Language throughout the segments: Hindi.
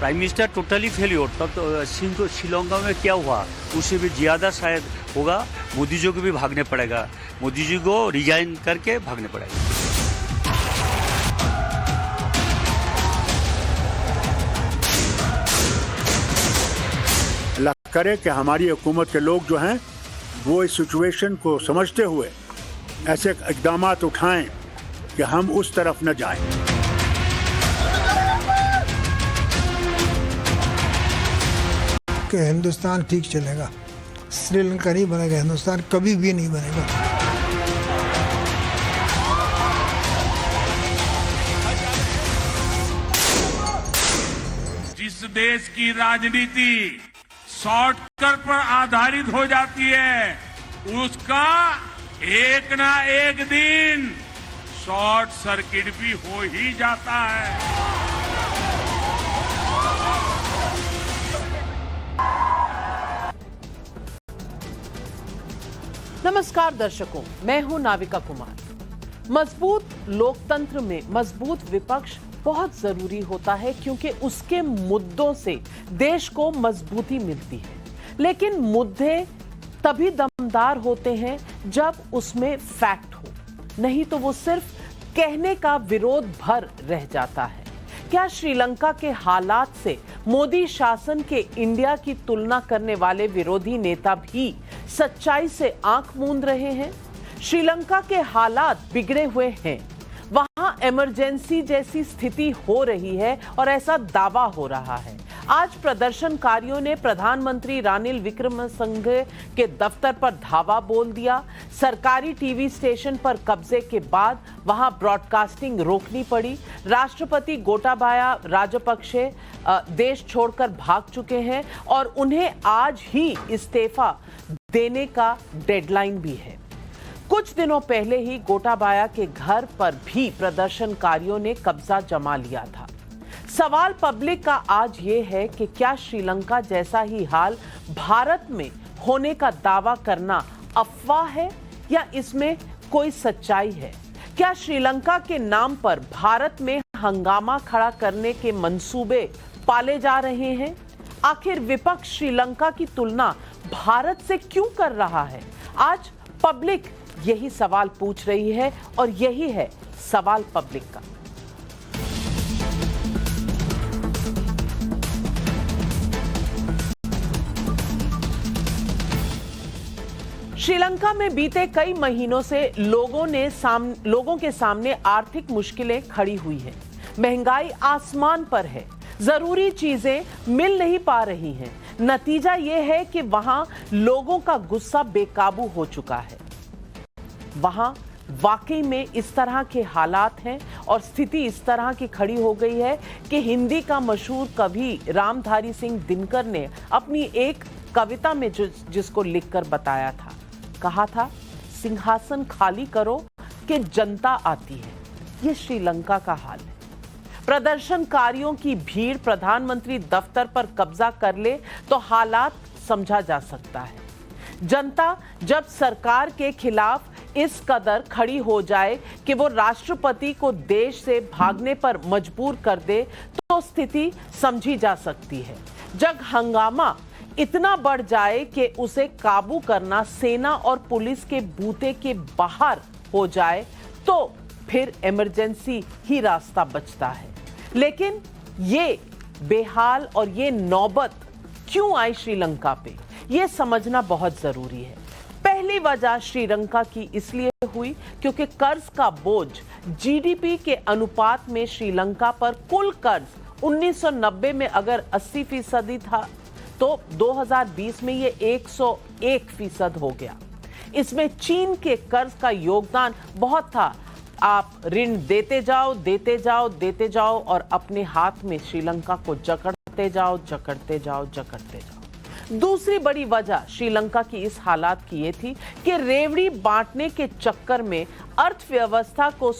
Prime minister totally failure. तब तो श्रीलंका में क्या हुआ उससे भी ज़्यादा शायद होगा। मोदी जी को भी भागने पड़ेगा, मोदी जी को रिजाइन करके भागने पड़ेगा। अल्लाह करे कि हमारी हुकूमत के लोग जो हैं वो इस सिचुएशन को समझते हुए ऐसे इक़दामात उठाएं कि हम उस तरफ न जाएं। कि हिंदुस्तान ठीक चलेगा, श्रीलंका नहीं बनेगा, हिंदुस्तान कभी भी नहीं बनेगा। जिस देश की राजनीति शॉर्टकट पर आधारित हो जाती है उसका एक ना एक दिन शॉर्ट सर्किट भी हो ही जाता है। नमस्कार दर्शकों, मैं हूं नाविका कुमार। मजबूत लोकतंत्र में मजबूत विपक्ष बहुत जरूरी होता है क्योंकि उसके मुद्दों से देश को मजबूती मिलती है। लेकिन मुद्दे तभी दमदार होते हैं जब उसमें फैक्ट हो, नहीं तो वो सिर्फ कहने का विरोध भर रह जाता है। क्या श्रीलंका के हालात से मोदी शासन के इंडिया की तुलना करने वाले विरोधी नेता भी सच्चाई से आंख मूंद रहे हैं? श्रीलंका के हालात बिगड़े हुए हैं, वहां इमरजेंसी जैसी स्थिति हो रही है और ऐसा दावा हो रहा है। आज प्रदर्शनकारियों ने प्रधानमंत्री रानिल विक्रमसिंघे के दफ्तर पर धावा बोल दिया। सरकारी टीवी स्टेशन पर कब्जे के बाद वहां ब्रॉडकास्टिंग रोकनी पड़ी। राष्ट्रपति गोटाबाया राजपक्षे देश छोड़कर भाग चुके हैं और उन्हें आज ही इस्तीफा देने का डेडलाइन भी है। कुछ दिनों पहले ही गोटाबाया के घर पर भी प्रदर्शनकारियों ने कब्जा जमा लिया था। सवाल पब्लिक का आज ये है कि क्या श्रीलंका जैसा ही हाल भारत में होने का दावा करना अफवाह है या इसमें कोई सच्चाई है? क्या श्रीलंका के नाम पर भारत में हंगामा खड़ा करने के मंसूबे पाले जा रहे हैं? आखिर विपक्ष श्रीलंका की तुलना भारत से क्यों कर रहा है? आज पब्लिक यही सवाल पूछ रही है और यही है सवाल पब्लिक का। श्रीलंका में बीते कई महीनों से लोगों के सामने आर्थिक मुश्किलें खड़ी हुई हैं। महंगाई आसमान पर है, जरूरी चीजें मिल नहीं पा रही हैं। नतीजा यह है कि वहां लोगों का गुस्सा बेकाबू हो चुका है। वहां वाकई में इस तरह के हालात हैं और स्थिति इस तरह की खड़ी हो गई है कि हिंदी का मशहूर कवि रामधारी सिंह दिनकर ने अपनी एक कविता में जिसको लिखकर बताया था, कहा था, सिंहासन खाली करो कि जनता आती है। ये श्रीलंका का हाल है। प्रदर्शनकारियों की भीड़ प्रधानमंत्री दफ्तर पर कब्जा कर ले तो हालात समझा जा सकता है। जनता जब सरकार के खिलाफ इस कदर खड़ी हो जाए कि वो राष्ट्रपति को देश से भागने पर मजबूर कर दे तो स्थिति समझी जा सकती है। जब हंगामा इतना बढ़ जाए कि उसे काबू करना सेना और पुलिस के बूते के बाहर हो जाए तो फिर इमरजेंसी ही रास्ता बचता है। लेकिन ये बेहाल और ये नौबत क्यों आई श्रीलंका पे, ये समझना बहुत जरूरी है। पहली वजह श्रीलंका की इसलिए हुई क्योंकि कर्ज का बोझ जीडीपी के अनुपात में श्रीलंका पर कुल कर्ज 1990 में अगर 80% था तो 2020 में ये 101% हो गया। इसमें चीन के कर्ज का योगदान बहुत था। आप ऋण देते जाओ देते जाओ देते जाओ और अपने हाथ में श्रीलंका को जकड़ते जाओ जकड़ते जाओ जकड़ते जाओ। दूसरी बड़ी वजह श्रीलंका की इस हालात की ये थी कि रेवड़ी बांटने के चक्कर में अर्थव्यवस्था को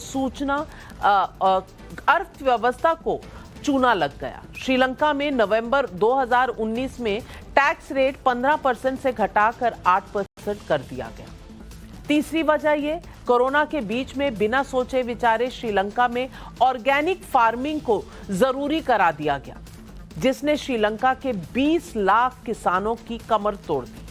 चूना लग गया। श्रीलंका में नवंबर 2019 में टैक्स रेट 15% से घटाकर 8% कर दिया गया। तीसरी वजह ये कोरोना के बीच में बिना सोचे विचारे श्रीलंका में ऑर्गेनिक फार्मिंग को जरूरी करा दिया गया। जिसने श्रीलंका के 20 लाख किसानों की कमर तोड़ दी।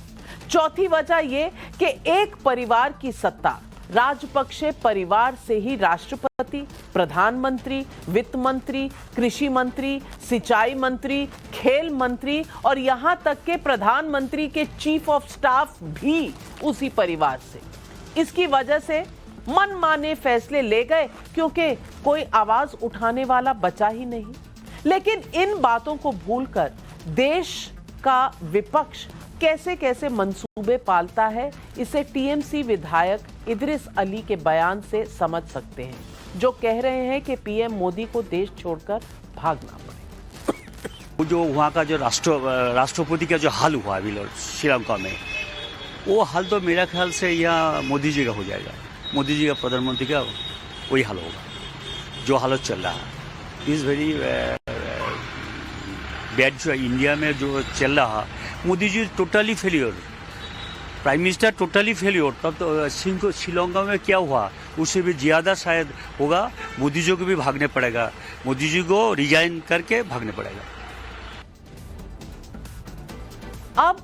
चौथी वजह यह कि एक परिवार की सत्ता, राजपक्षे परिवार से ही राष्ट्रपति, प्रधानमंत्री, वित्त मंत्री, कृषि मंत्री, सिंचाई मंत्री, खेल मंत्री और यहां तक के प्रधानमंत्री के चीफ ऑफ स्टाफ भी उसी परिवार से। इसकी वजह से मनमाने फैसले ले गए क्योंकि कोई आवाज उठाने वाला बचा ही नहीं। लेकिन इन बातों को भूलकर देश का विपक्ष कैसे कैसे मंसूबे पालता है, इसे टीएमसी विधायक इदरिस अली के बयान से समझ सकते हैं, जो कह रहे हैं कि पीएम मोदी को देश छोड़कर भागना पड़े। वो जो वहाँ का जो राष्ट्रपति का जो हाल हुआ अभी श्रीलंका में, वो हाल तो मेरा ख्याल से यहाँ मोदी जी का हो जाएगा। मोदी जी का प्रधानमंत्री का वही हाल होगा जो हालत चल रहा है। Is very bad. जो इंडिया में जो चल रहा, Modi ji totally failure, prime minister totally failure. तब तो श्रीलंका में क्या हुआ उससे भी ज़्यादा शायद होगा। मोदी जी को भी भागने पड़ेगा, मोदी जी को रिजाइन करके भागने पड़ेगा। अब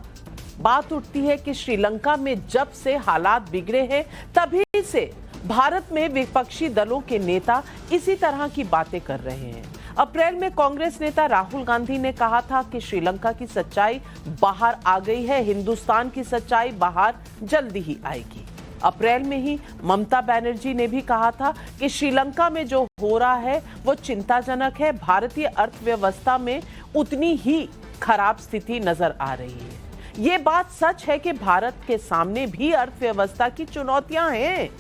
बात उठती है कि श्रीलंका में जब से हालात बिगड़े हैं तभी से भारत में विपक्षी दलों के नेता इसी तरह की बातें कर रहे हैं। अप्रैल में कांग्रेस नेता राहुल गांधी ने कहा था कि श्रीलंका की सच्चाई बाहर आ गई है, हिंदुस्तान की सच्चाई बाहर जल्दी ही आएगी। अप्रैल में ही ममता बनर्जी ने भी कहा था कि श्रीलंका में जो हो रहा है वो चिंताजनक है, भारतीय अर्थव्यवस्था में उतनी ही खराब स्थिति नजर आ रही है। ये बात सच है कि भारत के सामने भी अर्थव्यवस्था की चुनौतियां हैं।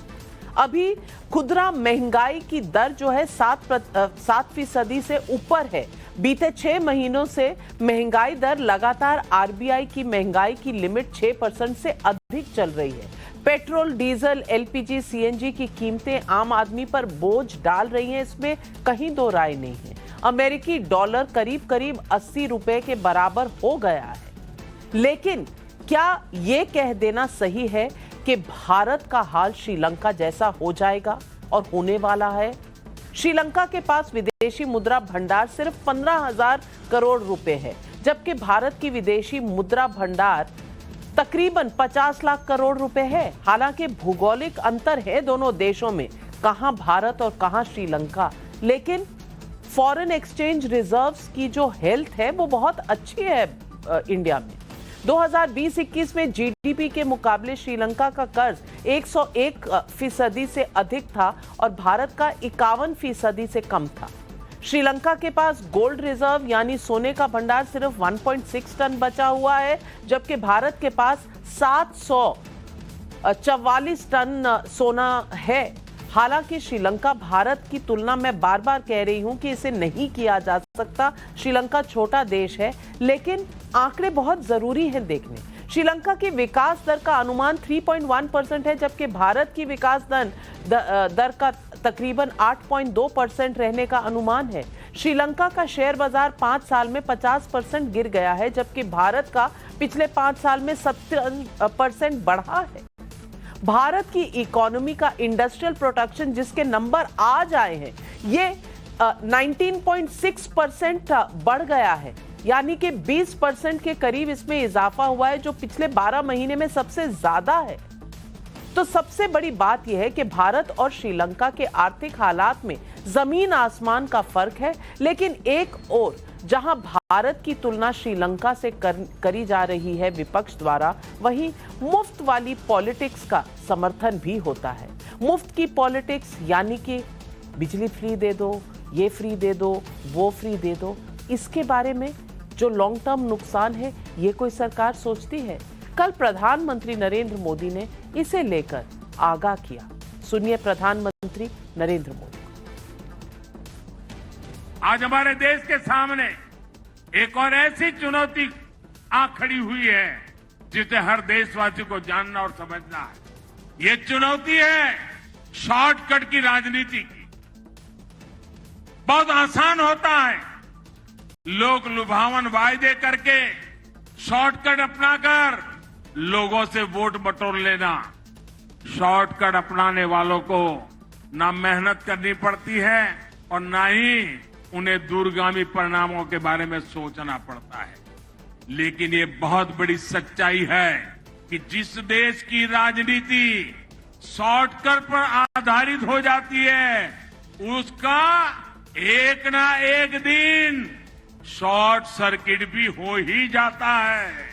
अभी खुदरा महंगाई की दर जो है 7% से ऊपर है। बीते 6 महीनों से महंगाई दर लगातार आरबीआई की महंगाई की लिमिट 6% से अधिक चल रही है। पेट्रोल, डीजल, एलपीजी, सीएनजी की कीमतें आम आदमी पर बोझ डाल रही हैं, इसमें कहीं दो राय नहीं है। अमेरिकी डॉलर करीब करीब 80 रुपए के बराबर हो गया है। लेकिन क्या ये कह देना सही है कि भारत का हाल श्रीलंका जैसा हो जाएगा और होने वाला है? श्रीलंका के पास विदेशी मुद्रा भंडार सिर्फ 15,000 करोड़ रुपए है, जबकि भारत की विदेशी मुद्रा भंडार तकरीबन 50 लाख करोड़ रुपए है। हालांकि भौगोलिक अंतर है दोनों देशों में, कहां भारत और कहां श्रीलंका, लेकिन फॉरेन एक्सचेंज रिजर्व्स की जो हेल्थ है वो बहुत अच्छी है इंडिया में। 2020-21 में जीडीपी के मुकाबले श्रीलंका का कर्ज 101% से अधिक था और भारत का 51% से कम था। श्रीलंका के पास गोल्ड रिजर्व यानी सोने का भंडार सिर्फ 1.6 टन बचा हुआ है, जबकि भारत के पास 744 टन सोना है। हालांकि श्रीलंका भारत की तुलना में बार बार कह रही हूं कि इसे नहीं किया जा सकता, श्रीलंका छोटा देश है, लेकिन आंकड़े बहुत जरूरी हैं देखने। श्रीलंका की विकास दर का अनुमान 3.1% है, जबकि भारत की विकास दर का तकरीबन 8.2% रहने का अनुमान है। श्रीलंका का शेयर बाजार 5 साल में 50% गिर गया है, जबकि भारत का पिछले 5 साल में 70% बढ़ा है। भारत की इकोनॉमी का इंडस्ट्रियल प्रोडक्शन जिसके नंबर आज आए हैं ये 19.6% बढ़ गया है, यानी कि 20% के करीब इसमें इजाफा हुआ है, जो पिछले 12 महीने में सबसे ज्यादा है। तो सबसे बड़ी बात यह है कि भारत और श्रीलंका के आर्थिक हालात में जमीन आसमान का फर्क है, लेकिन एक और जहां भारत की तुलना श्रीलंका से करी जा रही है विपक्ष द्वारा, वहीं मुफ्त वाली पॉलिटिक्स का समर्थन भी होता है। मुफ्त की पॉलिटिक्स यानी कि बिजली फ्री दे दो, ये फ्री दे दो, वो फ्री दे दो, इसके बारे में जो लॉन्ग टर्म नुकसान है ये कोई सरकार सोचती है? कल प्रधानमंत्री नरेंद्र मोदी ने इसे लेकर आगाह किया। सुनिए प्रधानमंत्री नरेंद्र मोदी। आज हमारे देश के सामने एक और ऐसी चुनौती आ खड़ी हुई है जिसे हर देशवासी को जानना और समझना है। ये चुनौती है शॉर्टकट की राजनीति की। बहुत आसान होता है लोग लुभावन वायदे करके शॉर्टकट अपनाकर लोगों से वोट बटोर लेना। शॉर्टकट अपनाने वालों को ना मेहनत करनी पड़ती है और ना ही उन्हें दूरगामी परिणामों के बारे में सोचना पड़ता है। लेकिन ये बहुत बड़ी सच्चाई है कि जिस देश की राजनीति शॉर्टकट पर आधारित हो जाती है, उसका एक ना एक दिन शॉर्ट सर्किट भी हो ही जाता है।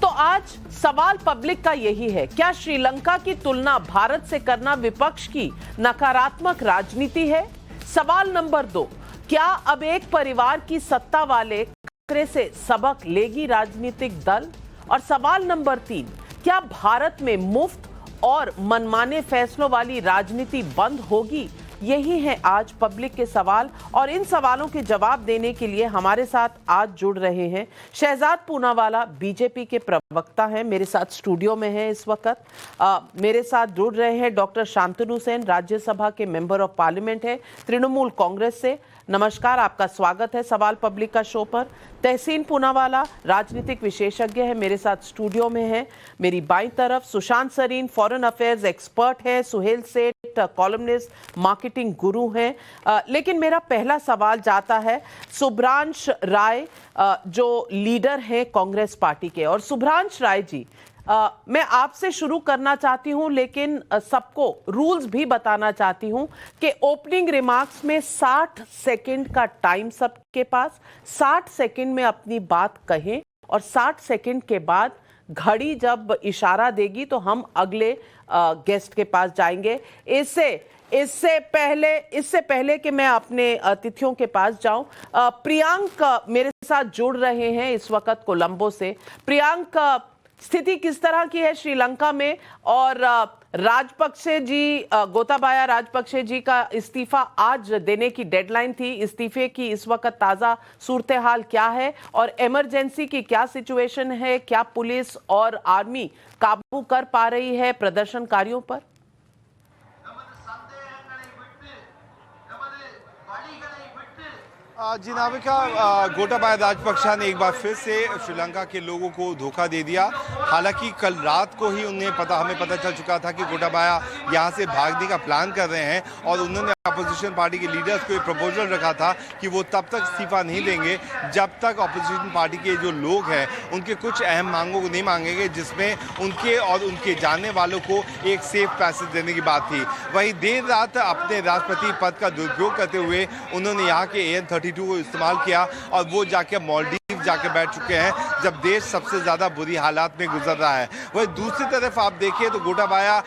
तो आज सवाल पब्लिक का यही है, क्या श्रीलंका की तुलना भारत से करना विपक्ष की नकारात्मक राजनीति है? सवाल नंबर 2, क्या अब एक परिवार की सत्ता वाले खतरे से सबक लेगी राजनीतिक दल? और सवाल नंबर 3, क्या भारत में मुफ्त और मनमाने फैसलों वाली राजनीति बंद होगी? यही है आज पब्लिक के सवाल, और इन सवालों के जवाब देने के लिए हमारे साथ आज जुड़ रहे हैं शहजाद पूनावाला, बीजेपी के प्रवक्ता हैं, मेरे साथ स्टूडियो में हैं इस वक्त। मेरे साथ जुड़ रहे हैं डॉक्टर शांतनु सेन, राज्यसभा के मेंबर ऑफ पार्लियामेंट है तृणमूल कांग्रेस से। नमस्कार, आपका स्वागत है सवाल पब्लिक का शो पर। तहसीन पूनावाला राजनीतिक विशेषज्ञ है, मेरे साथ स्टूडियो में है। मेरी बाईं तरफ Sushant Sareen foreign affairs expert है, सुहेल सेठ कॉलमनिस्ट मार्केटिंग गुरु हैं। लेकिन मेरा पहला सवाल जाता है शुभ्रांश राय, जो लीडर हैं कांग्रेस पार्टी के। और शुभ्रांश राय जी, मैं आपसे शुरू करना चाहती हूं, लेकिन सबको रूल्स भी बताना चाहती हूं कि ओपनिंग रिमार्क्स में 60 सेकंड का टाइम सबके पास, 60 सेकंड में अपनी बात कहें और 60 सेकंड के बाद घड़ी जब इशारा देगी तो हम अगले गेस्ट के पास जाएंगे। इससे पहले कि मैं अपने अतिथियों के पास जाऊं, प्रियांक मेरे साथ जुड़ रहे हैं इस वक्त कोलंबो से। प्रियांक, स्थिति किस तरह की है श्रीलंका में? और राजपक्षे जी, गोताबाया राजपक्षे जी का इस्तीफा आज देने की डेडलाइन थी, इस्तीफे की इस वक्त ताजा सूरत हाल क्या है और इमरजेंसी की क्या सिचुएशन है? क्या पुलिस और आर्मी काबू कर पा रही है प्रदर्शनकारियों पर? जी नाविका, गोटाबाया राजपक्षा ने एक बार फिर से श्रीलंका के लोगों को धोखा दे दिया। हालांकि कल रात को ही हमें पता चल चुका था कि गोटाबाया यहां से भागने का प्लान कर रहे हैं और उन्होंने अपोजिशन पार्टी के लीडर्स को एक प्रपोजल रखा था कि वो तब तक इस्तीफा नहीं देंगे जब तक अपोजिशन पार्टी के जो लोग हैं उनके कुछ अहम मांगों को नहीं मांगेंगे, जिसमें उनके और उनके जानने वालों को एक सेफ पैसेज देने की बात थी। वहीं देर रात अपने राष्ट्रपति पद का दुरुपयोग करते हुए उन्होंने यहाँ के AN-32 को इस्तेमाल किया और वो जाके मालदीव जाके बैठ चुके हैं, जब देश सबसे ज्यादा बुरी हालात में गुजर रहा है। वही दूसरी तरफ आप देखिए तो गोटाबाया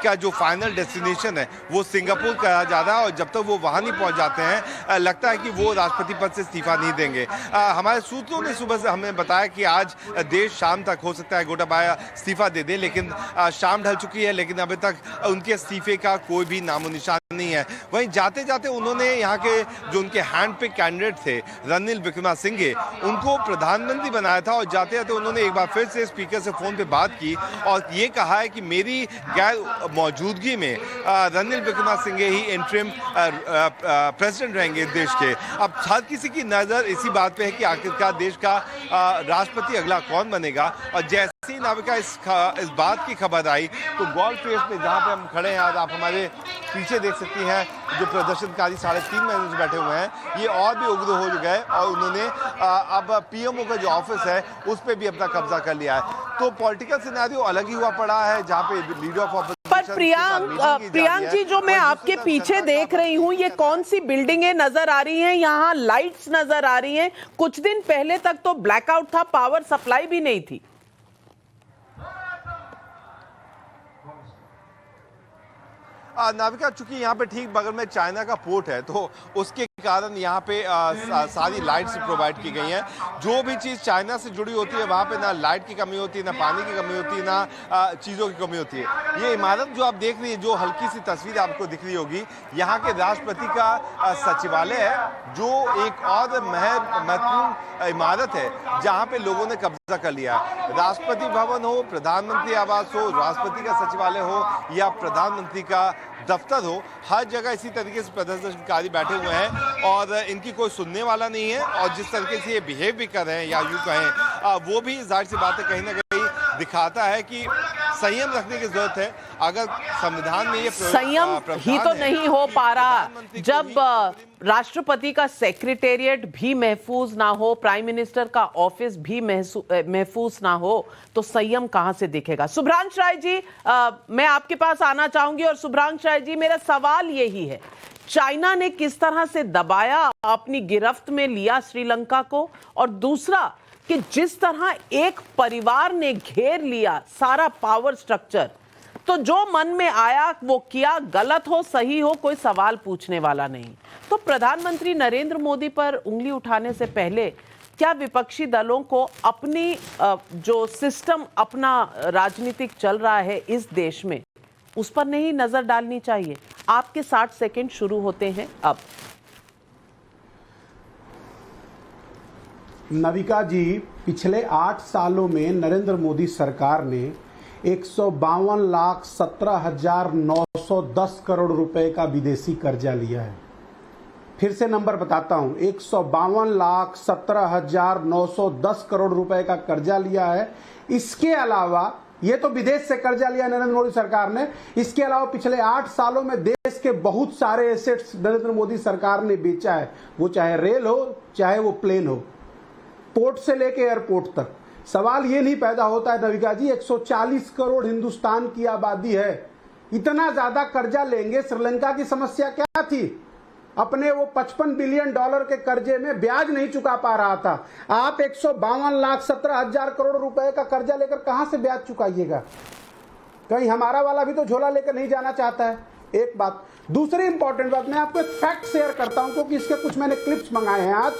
का जो फाइनल डेस्टिनेशन है वो सिंगापुर कहा जा रहा है और जब तक वो वहां नहीं पहुंच जाते हैं लगता है कि वो राष्ट्रपति पद से इस्तीफा नहीं देंगे। हमारे सूत्रों ने सुबह से हमें बताया कि आज देर शाम तक हो सकता है गोटाबाया इस्तीफा दे दे, लेकिन शाम ढल चुकी है लेकिन अभी तक उनके इस्तीफे का कोई भी नामो निशान नहीं है। वहीं जाते जाते उन्होंने यहाँ के जो उनके हैंड पिक कैंडिडेट थे रणनील विक्रमसिंघे, उनको प्रधानमंत्री बनाया था और जाते जाते उन्होंने एक बार फिर से स्पीकर से फोन पे बात की और ये कहा है कि मेरी गैर मौजूदगी में रणनील विक्रमसिंघे ही इंटरिम प्रेसिडेंट रहेंगे देश के। अब हर किसी की नजर इसी बात पे है कि आखिरकार देश का राष्ट्रपति अगला कौन बनेगा। और जैसे ही नाविका इस बात की खबर आई तो गोल्फ फेस पे जहाँ पे हम खड़े हैं, आप हमारे पीछे देख सकती हैं जो प्रदर्शनकारी 3.5 महीने से बैठे हुए हैं, ये और भी उग्र हो गए और उन्होंने अब पीएमओ का जो ऑफिस है उस पे भी अपना कब्जा कर लिया है। तो पॉलिटिकल सिनेरियो अलग ही हुआ पड़ा है जहाँ पे लीडर ऑफ ऑपोजिशन। पर प्रियांक जी, जो मैं आपके पीछे देख रही हूँ, ये कौन सी बिल्डिंगें नजर आ रही हैं? यहाँ लाइट्स नजर आ रही हैं। कुछ दिन पहले तक तो ब्लैकआउट था, पावर सप्लाई भी नहीं थी। नाविका, चूंकि यहाँ पे ठीक बगल में चाइना का पोर्ट है तो उसके कारण यहाँ पे सारी लाइट्स प्रोवाइड की गई हैं। जो भी चीज़ चाइना से जुड़ी होती है वहाँ पे ना लाइट की कमी होती है, ना पानी की कमी होती है, ना चीज़ों की कमी होती है। ये इमारत जो आप देख रही है, जो हल्की सी तस्वीर आपको दिख रही होगी, यहाँ के राष्ट्रपति का सचिवालय है, जो एक और महत्वपूर्ण इमारत है जहाँ पे लोगों ने कब्जा कर लिया। राष्ट्रपति भवन हो, प्रधानमंत्री आवास हो, राष्ट्रपति का सचिवालय हो या प्रधानमंत्री का दफ्तर हो, हर जगह इसी तरीके से प्रदर्शनकारी बैठे हुए हैं और इनकी कोई सुनने वाला नहीं है। और जिस तरीके से ये बिहेव भी कर रहे हैं या यूं कहें, वो भी जाहिर सी बात है कहीं ना कहीं दिखाता है कि संयम रखने की जरूरत है। अगर संविधान में ये संयम ही तो नहीं हो पा रहा जब राष्ट्रपति का सेक्रेटेरिएट भी महफूज ना हो, प्राइम मिनिस्टर का ऑफिस भी महफूज ना हो, तो संयम कहां से दिखेगा। सुभ्रांश राय जी, मैं आपके पास आना चाहूंगी। और सुभ्रांश राय जी, मेरा सवाल यही है, चाइना ने किस तरह से दबाया, अपनी गिरफ्त में लिया श्रीलंका को, और दूसरा कि जिस तरह एक परिवार ने घेर लिया सारा पावर स्ट्रक्चर, तो जो मन में आया वो किया, गलत हो सही हो कोई सवाल पूछने वाला नहीं। तो प्रधानमंत्री नरेंद्र मोदी पर उंगली उठाने से पहले क्या विपक्षी दलों को अपनी जो सिस्टम अपना राजनीतिक चल रहा है इस देश में, उस पर नहीं नजर डालनी चाहिए? आपके 60 सेकंड शुरू होते हैं अब। नविका जी, पिछले 8 सालों में नरेंद्र मोदी सरकार ने 152,17,910 करोड़ रुपए का विदेशी कर्जा लिया है। फिर से नंबर बताता हूं, 152,17,910 करोड़ रुपए का कर्जा लिया है। इसके अलावा, ये तो विदेश से कर्जा लिया नरेंद्र मोदी सरकार ने, इसके अलावा पिछले 8 सालों में देश के बहुत सारे एसेट्स नरेंद्र मोदी सरकार ने बेचा है। वो चाहे रेल हो, चाहे वो प्लेन हो, पोर्ट से लेके एयरपोर्ट तक। सवाल ये नहीं पैदा होता है नविका जी, 140 करोड़ हिंदुस्तान की आबादी है, इतना ज्यादा कर्जा लेंगे। श्रीलंका की समस्या क्या थी? अपने वो $55 बिलियन के कर्जे में ब्याज नहीं चुका पा रहा था। आप 152,17,000 करोड़ रुपए का कर्जा लेकर कहां से ब्याज चुकाइएगा? कहीं हमारा वाला भी तो झोला लेकर नहीं जाना चाहता है। एक बात। दूसरी इंपॉर्टेंट बात, मैं आपको एक फैक्ट शेयर करता हूं क्योंकि इसके कुछ मैंने क्लिप्स मंगाए हैं आज।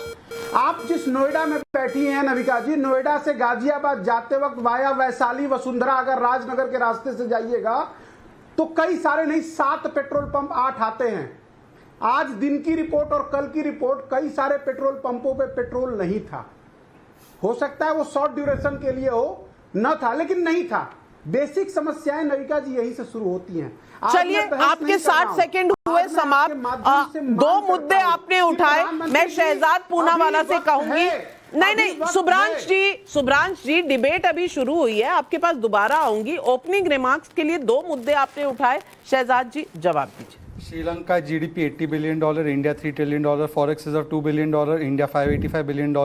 आप जिस नोएडा में बैठी हैं नविका जी, नोएडा से गाजियाबाद जाते वक्त वाया वैशाली वसुंधरा अगर राजनगर के रास्ते से जाइएगा तो कई सारे नहीं 7 पेट्रोल पंप 8 आते हैं। आज दिन की रिपोर्ट और कल की रिपोर्ट, कई सारे पेट्रोल पंपों पे पेट्रोल नहीं था। हो सकता है वो शॉर्ट ड्यूरेशन के लिए हो, न था, लेकिन नहीं था। बेसिक समस्याएं नविका जी यहीं से शुरू होती हैं। चलिए, आपके 60 सेकंड हुए समाप्त। 2 मुद्दे आपने उठाए। मैं शहजाद पूनावाला से कहूंगी, नहीं, सुभ्रांश जी, डिबेट अभी शुरू हुई है, आपके पास दोबारा आऊंगी। ओपनिंग रिमार्क्स के लिए 2 मुद्दे आपने उठाए, शहजाद जी जवाब दीजिए। Sri Lanka GDP $80 billion, India $3 trillion, Forex reserve $2 billion, India $585 billion,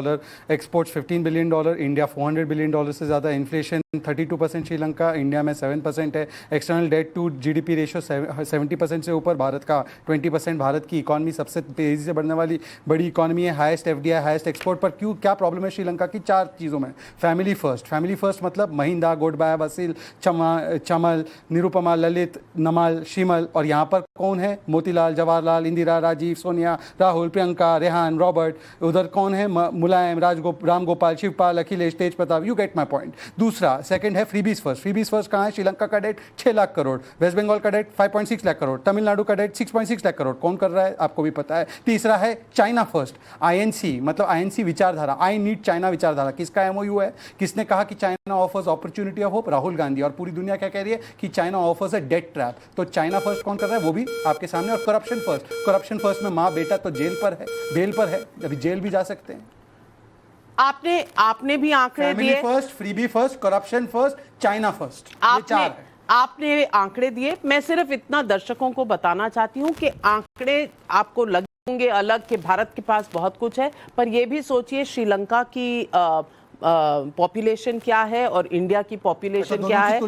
exports $15 billion, India $400 billion से ज़्यादा, इन्फ्लेशन 32% श्रीलंका, इंडिया में 7% है, external debt to GDP ratio 70% से ऊपर, भारत का 20%, भारत की इकॉनमी सबसे तेज़ी से बढ़ने वाली बड़ी इकॉनमी है, हाईएस्ट FDI, हाईएस्ट एक्सपोर्ट। पर क्यों, क्या प्रॉब्लम है श्रीलंका की? 4 चीज़ों में। फैमिली फर्स्ट मतलब महिंदा, गोडबाया, वसील, चमल, निरुपमा, ललित, नमल, शिमल, और यहाँ पर कौन है? मोतीलाल, जवाहरलाल, इंदिरा, राजीव, सोनिया, राहुल, प्रियंका, रेहान, रॉबर्ट। उधर कौन है? Mulayam, Ram Gopal, Shivpal, Akhilesh, Tej Pratap. You get my point. दूसरा, सेकंड है फ्रीबीज फर्स्ट कहाँ है? श्रीलंका का डेट 6 लाख करोड़, वेस्ट बंगाल का डेट 5.6 लाख करोड़, तमिलनाडु का डेट 6.6 लाख करोड़। कौन कर रहा है? आपको भी पता है। तीसरा है चाइना फर्स्ट, INC मतलब INC विचारधारा, आई नीड चाइना विचारधारा। किसका MOU है? किसने कहा कि China offers opportunity of hope? Rahul Gandhi. और पूरी दुनिया क्या कह रही है? कि China offers a debt trap. तो चाइना फर्स्ट कौन कर रहा है? वो भी आपके सामने। और करप्शन फर्स्ट में माँ बेटा तो जेल पर है, बेल पर है, अभी जेल भी जा सकते हैं। आपने भी आंकड़े दिए, first, freebie first, corruption first, China first, ये 4 है। आपने आंकड़े दिए। मैं सिर्फ इतना दर्शकों को बताना चाहती हूं कि आंकड़े आपको लगेंगे अलग कि भारत के पास बहुत कुछ है, पर यह भी सोचिए श्रीलंका की पॉपुलेशन क्या है और इंडिया की पॉपुलेशन क्या है,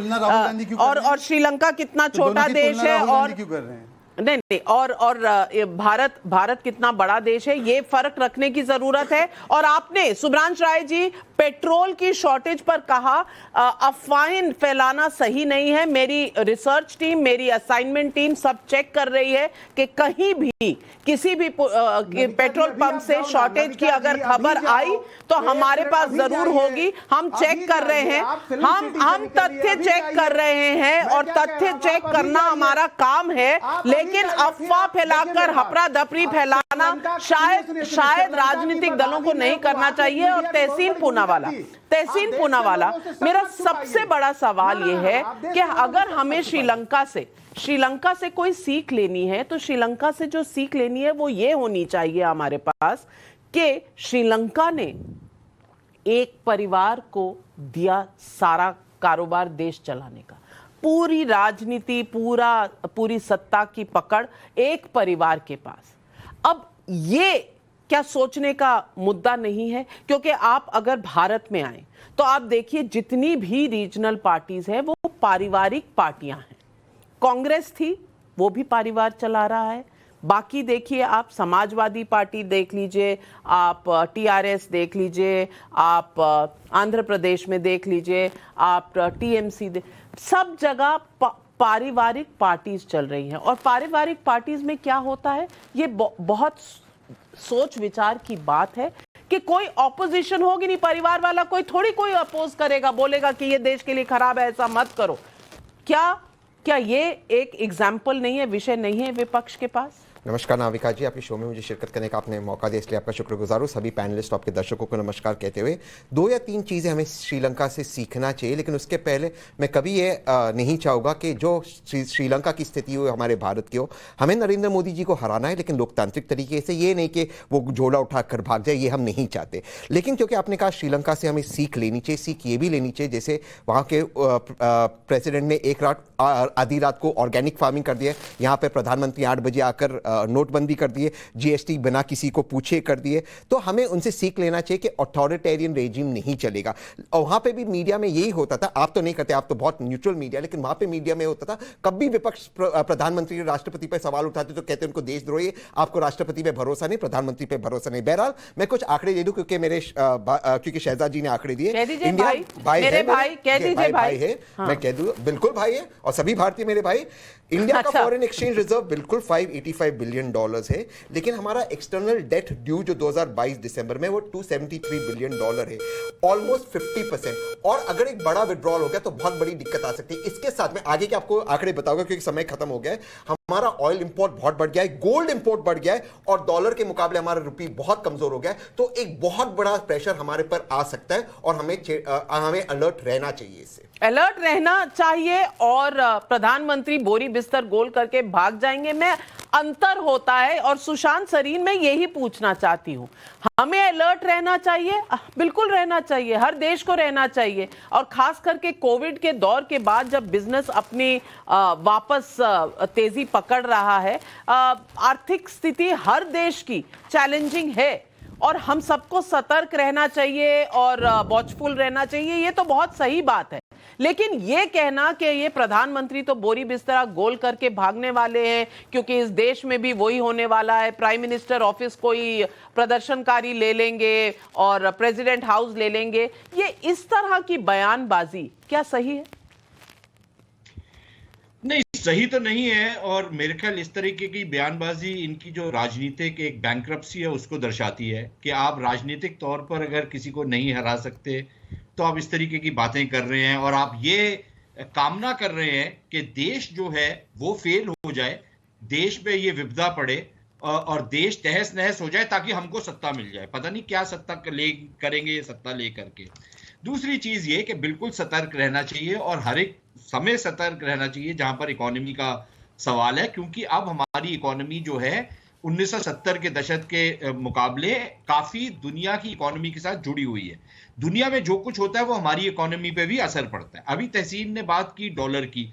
और श्रीलंका कितना छोटा देश है, और क्यों कर रहे हैं? नहीं, और भारत कितना बड़ा देश है, ये फर्क रखने की जरूरत है। और आपने, सुभ्रांश राय जी, पेट्रोल की शॉर्टेज पर कहा अफवाहें फैलाना सही नहीं है। मेरी रिसर्च टीम, मेरी असाइनमेंट टीम सब चेक कर रही है कि कहीं भी किसी भी पेट्रोल पंप से शॉर्टेज की अगर खबर आई तो हमारे पास जरूर होगी। हम चेक कर रहे हैं, हम तथ्य चेक कर रहे हैं, और तथ्य चेक करना हमारा काम है। लेकिन अफवाह फैलाकर हपरा दपरी फैलाना शायद राजनीतिक दलों को नहीं करना चाहिए। और तहसीन पूनावाला, मेरा सबसे बड़ा सवाल यह है कि अगर हमें श्रीलंका से कोई सीख लेनी है, तो श्रीलंका से जो सीख लेनी है वो ये होनी चाहिए हमारे पास कि श्रीलंका ने एक परिवार को दिया सारा कारोबार देश चलाने का। पूरी राजनीति, पूरी सत्ता की पकड़ एक परिवार के पास। अब ये क्या सोचने का मुद्दा नहीं है? क्योंकि आप अगर भारत में आए तो आप देखिए जितनी भी रीजनल पार्टीज हैं वो पारिवारिक पार्टियां हैं। कांग्रेस थी, वो भी परिवार चला रहा है। बाकी देखिए, आप समाजवादी पार्टी देख लीजिए, आप टीआरएस देख लीजिए, आप आंध्र प्रदेश में देख लीजिए, आप टीएमसी सब जगह पारिवारिक पार्टीज चल रही हैं। और पारिवारिक पार्टीज में क्या होता है, ये बहुत सोच विचार की बात है कि कोई ऑपोजिशन होगी नहीं, परिवार वाला कोई अपोज करेगा, बोलेगा कि ये देश के लिए खराब है, ऐसा मत करो। क्या ये एक एग्जाम्पल नहीं है, विषय नहीं है विपक्ष के पास? नमस्कार नाविका जी, आपके शो में मुझे शिरकत करने का आपने मौका दिया, इसलिए आपका शुक्रगुजार हूँ। सभी पैनलिस्ट आपके दर्शकों को नमस्कार कहते हुए 2 या 3 चीज़ें हमें श्रीलंका से सीखना चाहिए, लेकिन उसके पहले मैं कभी ये नहीं चाहूँगा कि जो श्रीलंका की स्थिति हो हमारे भारत की हो। हमें नरेंद्र मोदी जी को हराना है, लेकिन लोकतांत्रिक तरीके से, ये नहीं कि वो झोला उठा कर भाग जाए, ये हम नहीं चाहते। लेकिन क्योंकि आपने कहा श्रीलंका से हमें सीख लेनी चाहिए, सीख ये भी लेनी चाहिए जैसे वहाँ के प्रेसिडेंट ने एक रात आधी रात को ऑर्गेनिक फार्मिंग कर दिया, यहाँ पर प्रधानमंत्री 8 बजे आकर नोटबंदी कर दिए, जीएसटी बिना किसी को पूछे कर दिए। तो हमें उनसे सीख लेना चाहिए कि ऑथोरिटेरियन रेजिम नहीं चलेगा। और वहां पे भी मीडिया में यही होता था, आप तो नहीं करते, आप तो बहुत न्यूट्रल मीडिया, लेकिन वहां पे मीडिया में होता था, कभी विपक्ष प्रधानमंत्री राष्ट्रपति पर सवाल उठाते तो कहते उनको देशद्रोही, आपको राष्ट्रपति पे भरोसा नहीं, प्रधानमंत्री पे भरोसा नहीं। बहरहाल मैं कुछ आंकड़े दे दूं क्योंकि शहजाद जी ने आंकड़े दिए। भाई है, मैं कह दूं बिल्कुल भाई है, और सभी भारतीय मेरे भाई। इंडिया का फॉरेन एक्सचेंज रिजर्व बिल्कुल $585 बिलियन है, लेकिन हमारा एक्सटर्नल डेट ड्यू जो 2022 दिसंबर में वो $273 बिलियन है, ऑलमोस्ट 50%। और अगर एक बड़ा विड्रॉल हो गया तो बहुत बड़ी दिक्कत आ सकती है। इसके साथ में आगे के आपको आंकड़े बताऊंगा क्योंकि समय खत्म हो गया है। हमारा ऑयल इंपोर्ट बहुत बढ़ गया है, गोल्ड इंपोर्ट बढ़ गया है, और डॉलर के मुकाबले हमारा रुपये बहुत कमजोर हो गया है। तो एक बहुत बड़ा प्रेशर हमारे पर आ सकता है और हमें अलर्ट रहना चाहिए, इससे अलर्ट रहना चाहिए। और प्रधानमंत्री बोरी बिस्तर गोल करके भाग जाएंगे में अंतर होता है। और सुशांत सरीन में यही पूछना चाहती हूं, हमें अलर्ट रहना चाहिए, बिल्कुल रहना चाहिए, हर देश को रहना चाहिए। और खास करके कोविड के दौर के बाद जब बिजनेस अपनी वापस तेजी पकड़ रहा है, आर्थिक स्थिति हर देश की चैलेंजिंग है और हम सबको सतर्क रहना चाहिए और वॉचफुल रहना चाहिए, ये तो बहुत सही बात है। लेकिन ये कहना कि ये प्रधानमंत्री तो बोरी बिस्तरा गोल करके भागने वाले हैं क्योंकि इस देश में भी वही होने वाला है, प्राइम मिनिस्टर ऑफिस कोई प्रदर्शनकारी ले लेंगे और प्रेसिडेंट हाउस ले लेंगे, ये इस तरह की बयानबाजी क्या सही है? नहीं, सही तो नहीं है। और मेरे ख्याल इस तरीके की बयानबाजी इनकी जो राजनीतिक एक बैंक्रप्सी है उसको दर्शाती है कि आप राजनीतिक तौर पर अगर किसी को नहीं हरा सकते तो आप इस तरीके की बातें कर रहे हैं और आप ये कामना कर रहे हैं कि देश जो है वो फेल हो जाए, देश पे ये विपदा पड़े और देश तहस नहस हो जाए ताकि हमको सत्ता मिल जाए। पता नहीं क्या सत्ता करेंगे ये सत्ता ले करके। दूसरी चीज ये कि बिल्कुल सतर्क रहना चाहिए और हर एक समय सतर्क रहना चाहिए जहां पर इकोनॉमी का सवाल है, क्योंकि अब हमारी इकोनॉमी जो है 1970 के दशक के मुकाबले काफी दुनिया की इकोनॉमी के साथ जुड़ी हुई है। दुनिया में जो कुछ होता है वो हमारी इकोनॉमी पे भी असर पड़ता है। अभी तहसीन ने बात की डॉलर की,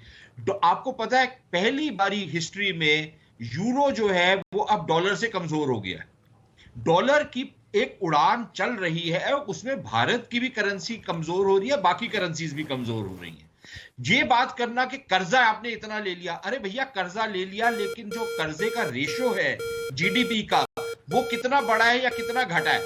आपको पता है पहली बारी हिस्ट्री में यूरो जो है वो अब डॉलर से कमजोर हो गया है। डॉलर की एक उड़ान चल रही है और उसमें भारत की भी करेंसी कमजोर हो रही है, बाकी करेंसीज भी कमजोर हो रही है। ये बात करना कि कर्जा आपने इतना ले लिया, अरे भैया कर्जा ले लिया, लेकिन जो कर्जे का रेशो है जीडीपी का वो कितना बड़ा है या कितना घटा है?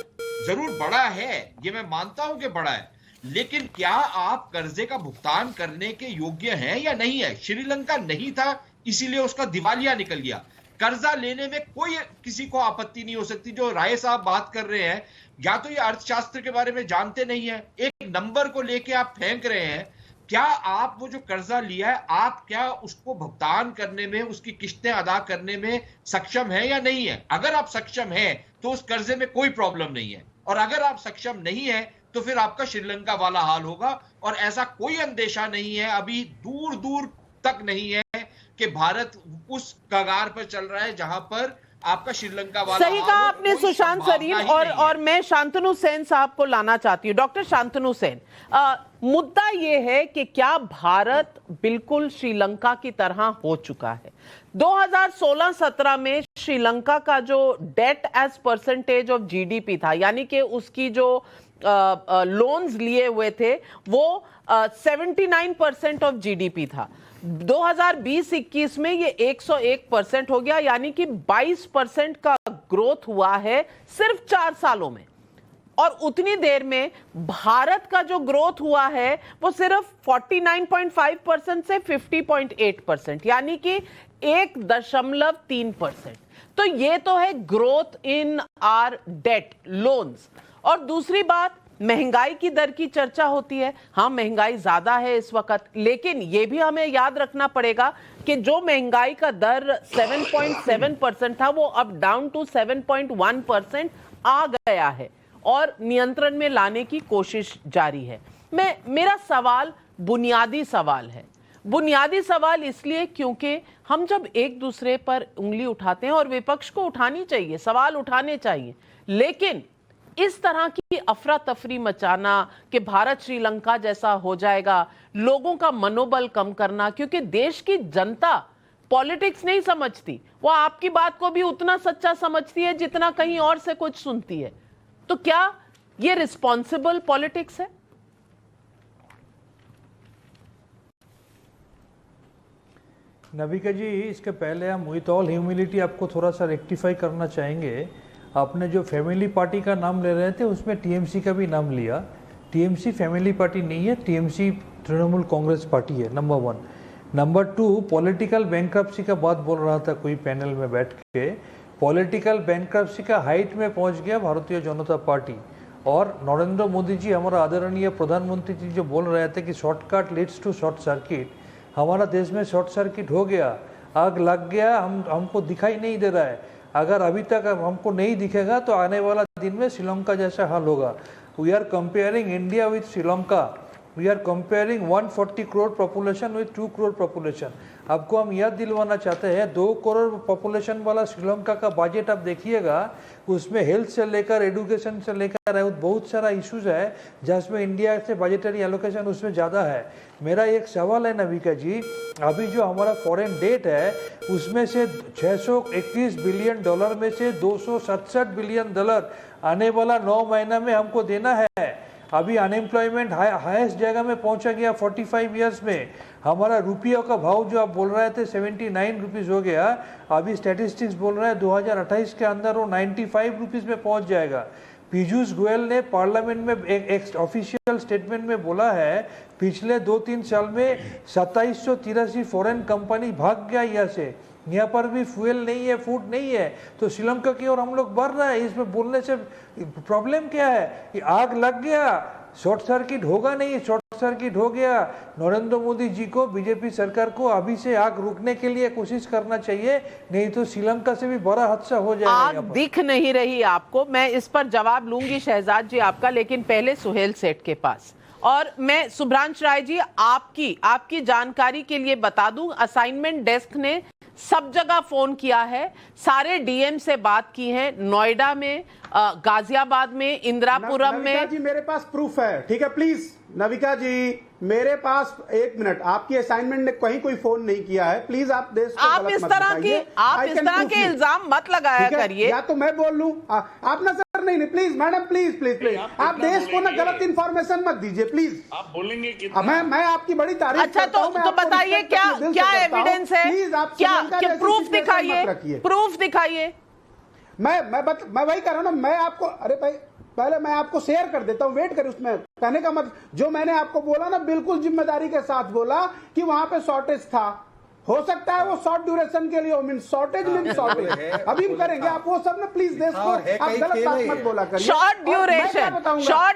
जरूर बड़ा है, ये मैं मानता हूं कि बड़ा है, लेकिन क्या आप कर्जे का भुगतान करने के योग्य हैं या नहीं है? श्रीलंका नहीं था इसीलिए उसका दिवालिया निकल गया। कर्जा लेने में कोई किसी को आपत्ति नहीं हो सकती। जो राय साहब बात कर रहे हैं, या तो ये अर्थशास्त्र के बारे में जानते नहीं है, एक नंबर को लेके आप फेंक रहे हैं। क्या आप वो जो कर्जा लिया है आप क्या उसको भुगतान करने में, उसकी किस्तें अदा करने में सक्षम है या नहीं है? अगर आप सक्षम हैं तो उस कर्जे में कोई प्रॉब्लम नहीं है, और अगर आप सक्षम नहीं है तो फिर आपका श्रीलंका वाला हाल होगा। और ऐसा कोई अंदेशा नहीं है, अभी दूर दूर तक नहीं है कि भारत उस कगार पर चल रहा है जहां पर आपका श्रीलंका वाला। सही कहा आपने सुशांत सरीन। और मैं शांतनु सेन साहब को लाना चाहती हूँ। डॉक्टर शांतनु सेन, मुद्दा यह है कि क्या भारत बिल्कुल श्रीलंका की तरह हो चुका है? 2016-17 में श्रीलंका का जो debt as percentage of GDP था, यानी कि उसकी जो लोन्स लिए हुए थे वो 79% ऑफ जीडीपी था। 2020-21 में ये 101% हो गया, यानी कि 22% का ग्रोथ हुआ है सिर्फ 4 सालों में। और उतनी देर में भारत का जो ग्रोथ हुआ है वो सिर्फ 49.5% से 50.8%, यानी कि 1.3%। तो ये तो है growth in our debt loans. और दूसरी बात, महंगाई की दर की चर्चा होती है। हाँ, महंगाई ज्यादा है इस वक्त, लेकिन यह भी हमें याद रखना पड़ेगा कि जो महंगाई का दर 7.7% था वो अब डाउन टू 7.1% आ गया है और नियंत्रण में लाने की कोशिश जारी है। मेरा सवाल बुनियादी सवाल है। बुनियादी सवाल इसलिए क्योंकि हम जब एक दूसरे पर उंगली उठाते हैं, और विपक्ष को उठानी चाहिए, सवाल उठाने चाहिए, लेकिन इस तरह की अफरा तफरी मचाना कि भारत श्रीलंका जैसा हो जाएगा, लोगों का मनोबल कम करना, क्योंकि देश की जनता पॉलिटिक्स नहीं समझती, वो आपकी बात को भी उतना सच्चा समझती है जितना कहीं और से कुछ सुनती है। तो क्या ये रिस्पॉन्सिबल पॉलिटिक्स है? नबिका जी, इसके पहले हम विथ ऑल ह्यूमिलिटी आपको थोड़ा सा रेक्टिफाई करना चाहेंगे। आपने जो फैमिली पार्टी का नाम ले रहे थे उसमें टीएमसी का भी नाम लिया। टीएमसी फैमिली पार्टी नहीं है, टीएमसी तृणमूल कांग्रेस पार्टी है, नंबर 1। नंबर 2, पॉलिटिकल बैंक्रप्सी का बात बोल रहा था कोई पैनल में बैठ के। पॉलिटिकल बैंक्रप्सी का हाइट में पहुंच गया भारतीय जनता पार्टी। और नरेंद्र मोदी जी, हमारा आदरणीय प्रधानमंत्री जी, जो बोल रहे थे कि shortcut leads to short circuit, हमारा देश में शॉर्ट सर्किट हो गया, आग लग गया, हमको दिखाई नहीं दे रहा है। अगर अभी तक हमको नहीं दिखेगा तो आने वाला दिन में श्रीलंका जैसा हाल होगा। We are comparing India with Sri Lanka. We are comparing 140 crore population विथ 2 करोड़ पॉपुलेशन। आपको हम याद दिलवाना चाहते हैं, 2 करोड़ पॉपुलेशन वाला श्रीलंका का बजट आप देखिएगा, उसमें हेल्थ से लेकर एडुकेशन से लेकर बहुत सारा इश्यूज है, जिसमें इंडिया से बजटरी एलोकेशन उसमें ज़्यादा है। मेरा एक सवाल है नविका जी, अभी जो हमारा फॉरेन डेट है उसमें से $621 बिलियन में से $267 बिलियन आने वाला 9 महीना में हमको देना है। अभी अनएम्प्लॉयमेंट हाईएस्ट जगह में पहुंचा गया 45 ईयर्स में। हमारा रुपयों का भाव जो आप बोल रहे थे 79 रुपीज़ हो गया, अभी स्टैटिस्टिक्स बोल रहे हैं 2028 के अंदर वो 95 रुपीज़ में पहुंच जाएगा। पीयूष गोयल ने पार्लियामेंट में एक ऑफिशियल स्टेटमेंट में बोला है, पिछले 2-3 साल में 2783 फॉरेन कंपनी भाग गया यहाँ से। यहाँ पर भी फ्यूल नहीं है, फूड नहीं है, तो श्रीलंका की ओर हम लोग बढ़ रहे हैं। इसमें बोलने से प्रॉब्लम क्या है कि आग लग गया, शॉर्ट सर्किट होगा नहीं, शॉर्ट सर्किट हो गया। नरेंद्र मोदी जी को, बीजेपी सरकार को अभी से आग रोकने के लिए कोशिश करना चाहिए, नहीं तो श्रीलंका से भी बड़ा हादसा हो जाएगा। आग दिख नहीं रही आपको, मैं इस पर जवाब लूंगी शहजाद जी आपका, लेकिन पहले सुहेल सेठ के पास। और मैं सुभ्रांश राय जी, आपकी जानकारी के लिए बता दूं, असाइनमेंट डेस्क ने सब जगह फोन किया है, सारे डीएम से बात की है, नोएडा में, गाजियाबाद में, इंदिरापुरम में। नविका जी, मेरे पास प्रूफ है, ठीक है? प्लीज नविका जी, मेरे पास 1 मिनट, आपकी असाइनमेंट ने कहीं कोई फोन नहीं किया है। प्लीज आप देश को आप इस तरह के इल्जाम मत लगाया करिए। या तो मैं बोल लूं, आप ना सर, नहीं प्लीज मैडम, प्लीज आप देश को ना गलत इंफॉर्मेशन मत दीजिए प्लीज। आप बोलेंगे कि मैं आपकी बड़ी तारीफ अच्छा, तो बताइए क्या एविडेंस है, क्या प्रूफ दिखाइए, प्रूफ दिखाइए। मैं वही कर रहा हूं ना, मैं आपको, अरे भाई पहले मैं आपको शेयर कर देता हूं, वेट करें। उसमें कहने का मतलब जो मैंने आपको बोला ना, बिल्कुल जिम्मेदारी के साथ बोला कि वहां पे शॉर्टेज था। हो सकता है वो शॉर्ट ड्यूरेशन के लिए हो, मीन शॉर्टेज अभी हम करेंगे। आप वो सब ना प्लीज देश को आप गलत बात मत बोला करिए। शॉर्ट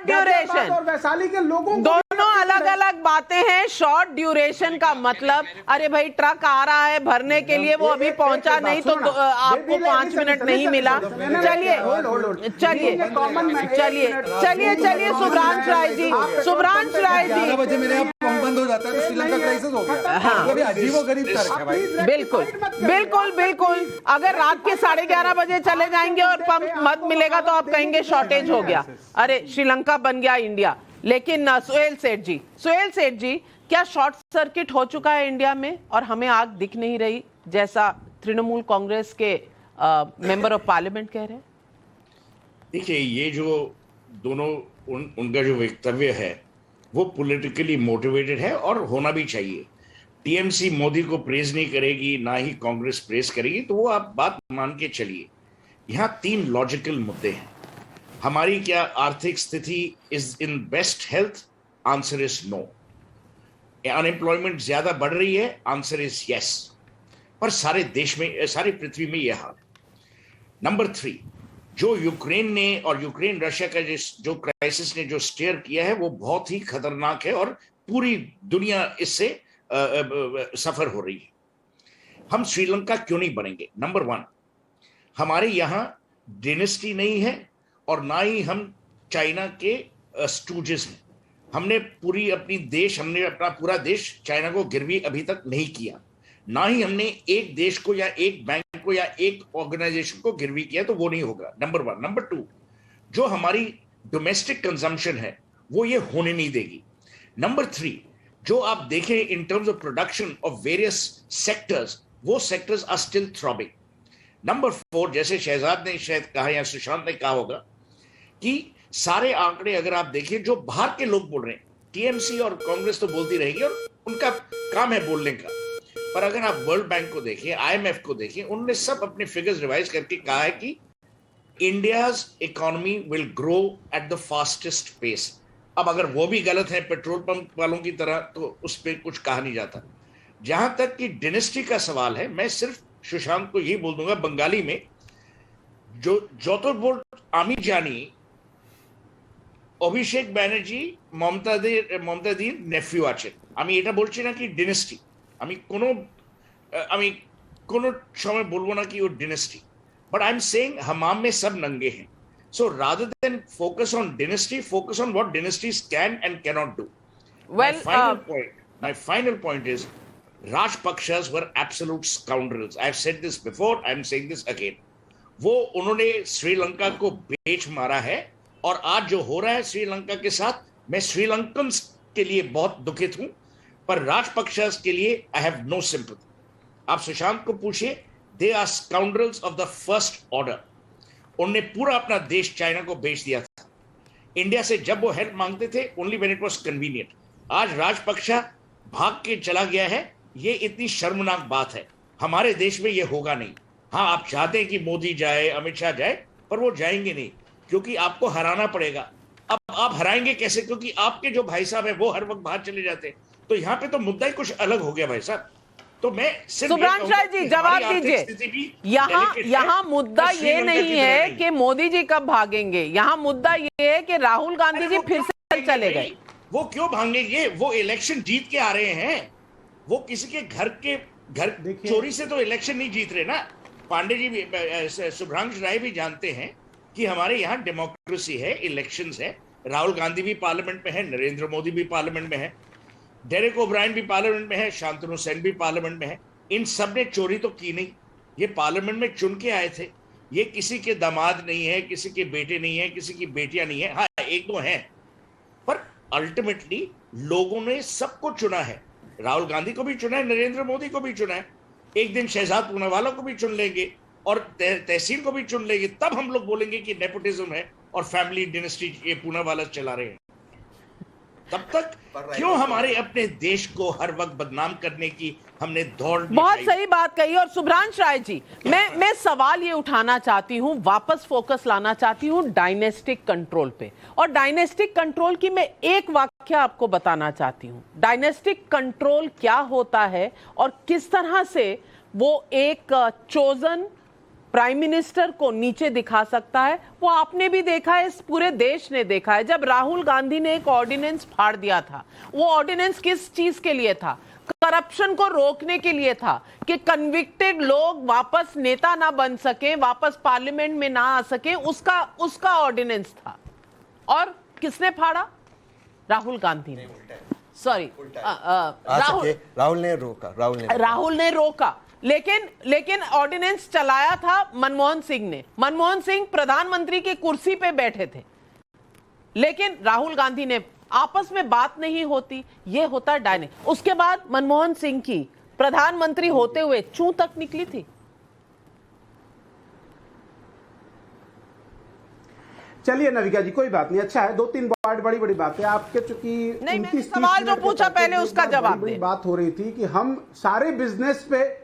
ड्यूरेशन और वैशाली के लोगों दोनों अलग अलग बातें हैं। शॉर्ट ड्यूरेशन का मतलब, अरे भाई ट्रक आ रहा है भरने के लिए, वो अभी पहुंचा नहीं तो आपको 5 मिनट नहीं मिला। चलिए सुभ्रांश राय जी, बंद हो जाता है तो श्रीलंका क्राइसिस हो गया। हाँ, अजीबोगरीब बिल्कुल। अगर रात के 11:30 बजे चले जाएंगे और पंप मत मिलेगा तो आप कहेंगे शॉर्टेज हो गया। अरे श्रीलंका बन गया इंडिया। लेकिन सुहेल सेठ जी क्या शॉर्ट सर्किट हो चुका है इंडिया में और हमें आग दिख नहीं रही, जैसा तृणमूल कांग्रेस के मेंबर ऑफ पार्लियामेंट कह रहे हैं? देखिए, ये जो दोनों उनका जो वक्तव्य है वो पॉलिटिकली मोटिवेटेड है और होना भी चाहिए। टीएमसी मोदी को प्रेज नहीं करेगी, ना ही कांग्रेस प्रेज करेगी, तो वो आप बात मान के चलिए। यहाँ 3 लॉजिकल मुद्दे हैं। हमारी क्या आर्थिक स्थिति is in best health? Answer is no. Unemployment ज्यादा बढ़ रही है? Answer is yes. पर सारे देश में, सारी पृथ्वी में यह हाल है। नंबर 3, जो यूक्रेन ने और यूक्रेन रशिया का जो क्राइसिस ने जो स्टेयर किया है वो बहुत ही खतरनाक है और पूरी दुनिया इससे सफर हो रही है। हम श्रीलंका क्यों नहीं बनेंगे? नंबर 1, हमारे यहाँ डायनेस्टी नहीं है और ना ही हम चाइना के स्टूजेस हैं। हमने अपना पूरा देश चाइना को गिरवी अभी तक नहीं किया, ना ही हमने एक देश को या एक बैंक को या एक ऑर्गेनाइजेशन को गिरवी किया, तो वो नहीं होगा। नंबर 1। नंबर 2, जो हमारी डोमेस्टिक कंजम्पशन है वो ये होने नहीं देगी। नंबर 3, जो आप देखें in terms of production of various sectors, वो sectors are still throbbing. Number 4, जैसे शहजाद ने शायद कहा या सुशांत ने कहा होगा कि सारे आंकड़े अगर आप देखें जो बाहर के लोग बोल रहे हैं, टीएमसी और कांग्रेस तो बोलती रहेगी और उनका काम है बोलने का, पर अगर आप वर्ल्ड बैंक को देखें, आईएमएफ को देखें, उन्होंने सब अपने फिगर्स रिवाइज करके कहा है कि India's economy will grow at the fastest pace. अब अगर वो भी गलत है पेट्रोल पंप वालों की तरह, तो उस पर कुछ कहा नहीं जाता। जहां तक कि डायनेस्टी का सवाल है, मैं सिर्फ सुशांत को यही बोल दूंगा बंगाली में, जो যতবোর আমি জানি অভিষেক ব্যানার্জি মমতাদির নেফিউ আছেন। আমি এটা বলছি না কি ডাইনেস্টি, আমি কোনো সময় বলবো না কি ও dynasty, but I am saying हमाम में सब नंगे हैं। So rather than focus on dynasty, focus on what dynasties can and cannot do. Well, my final point is, Rajpakshas were absolute scoundrels. I've said this before, I'm saying this again. वो उन्होंने श्रीलंका को बेच मारा है और आज जो हो रहा है श्रीलंका के साथ, मैं श्रीलंकन्स के लिए बहुत दुखित हूं, पर राजपक्षास के लिए आई हैव नो सिंपैथी। आप सुशांत को पूछिए, they are scoundrels of the first order. उन्होंने पूरा अपना देश चाइना को बेच दिया था। इंडिया से जब वो हेल्प मांगते थे, only when it was convenient. आज राजपक्षा भाग के चला गया है, ये इतनी शर्मनाक बात है। हमारे देश में ये होगा नहीं। हाँ, आप चाहते हैं कि मोदी जाए, अमित शाह जाए, पर वो जाएंगे नहीं, क्योंकि आपको हराना पड़ेगा। अब आप हराएंगे कैसे? क्योंकि आपके जो भाई साहब है वो हर वक्त बाहर चले जाते हैं। तो यहाँ पे तो मुद्दा ही कुछ अलग हो गया भाई साहब। तो मैं सुब्रांश राय जी जवाब दीजिए। यहाँ मुद्दा ये नहीं है कि मोदी जी कब भागेंगे, यहाँ मुद्दा ये है कि राहुल गांधी जी फिर से चले गए। वो क्यों भागेंगे? वो इलेक्शन जीत के आ रहे हैं। वो किसी के घर चोरी से तो इलेक्शन नहीं जीत रहे ना। पांडे जी भी, सुब्रांश राय भी जानते हैं कि हमारे यहाँ डेमोक्रेसी है, इलेक्शंस है। राहुल गांधी भी पार्लियामेंट में है, नरेंद्र मोदी भी पार्लियामेंट में है, डेरेक ओब्रायन भी पार्लियामेंट में है, शांतनु सेन भी पार्लियामेंट में है। इन सब ने चोरी तो की नहीं, ये पार्लियामेंट में चुन के आए थे। ये किसी के दामाद नहीं है, किसी के बेटे नहीं है, किसी की बेटियां नहीं है। हाँ, एक दो हैं, पर अल्टीमेटली लोगों ने सबको चुना है। राहुल गांधी को भी चुना है, नरेंद्र मोदी को भी चुना है, एक दिन शहजाद पूनावाला को भी चुन लेंगे और तहसील को भी चुन लेंगे। तब हम लोग बोलेंगे कि नेपोटिज्म है और फैमिली डायनेस्टी ये पूनावाला चला रहे हैं। तब तक क्यों हमारे अपने देश को हर वक्त बदनाम करने की हमने दौड़? बहुत सही बात कही। और सुब्रांश राय जी, मैं सवाल ये उठाना चाहती हूँ, वापस फोकस लाना चाहती हूँ डायनेस्टिक कंट्रोल पे। और डायनेस्टिक कंट्रोल की मैं एक वाक्य आपको बताना चाहती हूँ। डायनेस्टिक कंट्रोल क्या होता है और किस तरह से वो एक चोजन प्राइम मिनिस्टर को नीचे दिखा सकता है, वो आपने भी देखा है, इस पूरे देश ने देखा है। जब राहुल गांधी ने एक ऑर्डिनेंस फाड़ दिया था, वो ऑर्डिनेंस किस चीज के लिए था? करप्शन को रोकने के लिए था, कि कन्विक्टेड लोग वापस नेता ना बन सके, वापस पार्लियामेंट में ना आ सके, उसका ऑर्डिनेंस था। और किसने फाड़ा? राहुल गांधी ने। सॉरी, राहुल ने रोका। लेकिन ऑर्डिनेंस चलाया था मनमोहन सिंह ने। मनमोहन सिंह प्रधानमंत्री की कुर्सी पे बैठे थे, लेकिन राहुल गांधी ने आपस में बात नहीं होती, ये होता डायनेमिक। उसके बाद मनमोहन सिंह की प्रधानमंत्री होते हुए चूं तक निकली थी। चलिए नविका जी, कोई बात नहीं, अच्छा है, 2-3 बड़ी बड़ी बातें आपके, चूंकि नहीं, मैंने सवाल जो पूछा पहले उसका जवाब बड़ी दे। बात हो रही थी कि हम सारे बिजनेस पे,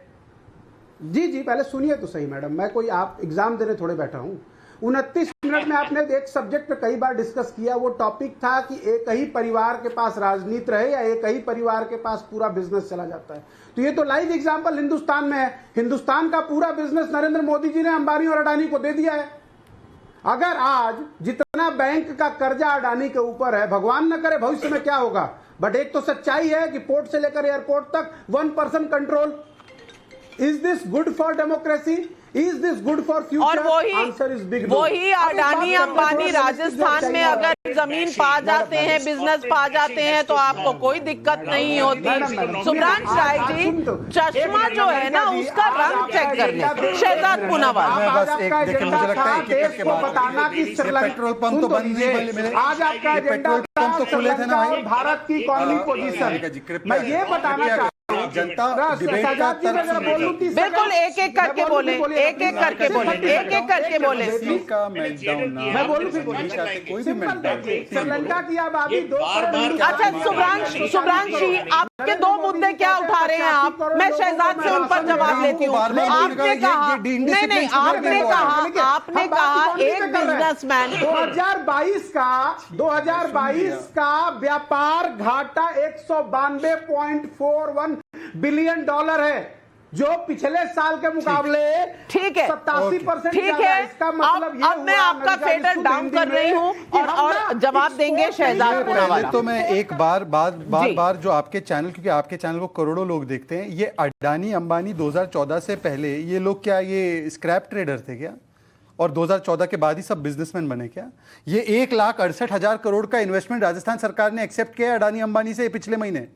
जी पहले सुनिए तो सही मैडम, मैं कोई आप एग्जाम देने थोड़े बैठा हूं। 29 मिनट में आपने एक सब्जेक्ट पे कई बार डिस्कस किया, वो टॉपिक था कि एक ही परिवार के पास राजनीति रहे या एक ही परिवार के पास पूरा बिजनेस चला जाता है। तो ये तो लाइव एग्जाम्पल हिंदुस्तान में है। हिंदुस्तान का पूरा बिजनेस नरेंद्र मोदी जी ने अंबानी और अडानी को दे दिया है। अगर आज जितना बैंक का कर्जा अडानी के ऊपर है, भगवान न करे भविष्य में क्या होगा, बट एक तो सच्चाई है कि पोर्ट से लेकर एयरपोर्ट तक 1% control. Is this good for democracy? Is this good for future? और वही अडानी अंबानी राजस्थान में अगर जमीन पा जाते हैं, बिजनेस पा जाते हैं, तो आपको कोई दिक्कत नहीं होती। सुब्रांश राय जी, चश्मा जो है ना उसका रंग चेक कर लें। शहजाद पूनावाला, बताना कि पेट्रोल पंप तो बंद नहीं, आज आपका पेट्रोल पंप तो खुले थे ना भाई। भारत की इकोनॉमिक पोजीशन, मैं ये बताना चाहता हूँ, जनता डिबेट का बिल्कुल एक एक करके बोले, एक एक करके बोले, एक एक करके बोले। का मेल्टडाउन ना, मैं बोलूं फिर कोई भी मेल्टडाउन। श्रीलंका की आबादी 2 अच्छा सुब्रांश जी, आपके 2 मुद्दे क्या उठा रहे हैं आप? मैं शहजाद से उन पर जवाब लेती हूँ। आपने कहा नहीं, आपने कहा एक बिजनेसमैन 2022 का व्यापार घाटा 192.41 बिलियन डॉलर है, जो पिछले साल के मुकाबले ठीक है 87%। ठीक है, इसका मतलब अब मैं आपका फेडर डाउन कर रही हूँ और जवाब देंगे शहजाद पूनावाला। तो मैं एक बार जो आपके चैनल, क्योंकि आपके चैनल को करोड़ों लोग देखते हैं, ये अडानी अंबानी 2014 से पहले ये लोग क्या ये स्क्रैप ट्रेडर थे क्या? और 2014 के बाद ही सब बिजनेसमैन बने क्या? ये 1,68,000 करोड़ का इन्वेस्टमेंट राजस्थान सरकार ने एक्सेप्ट किया अडानी अंबानी से पिछले महीने।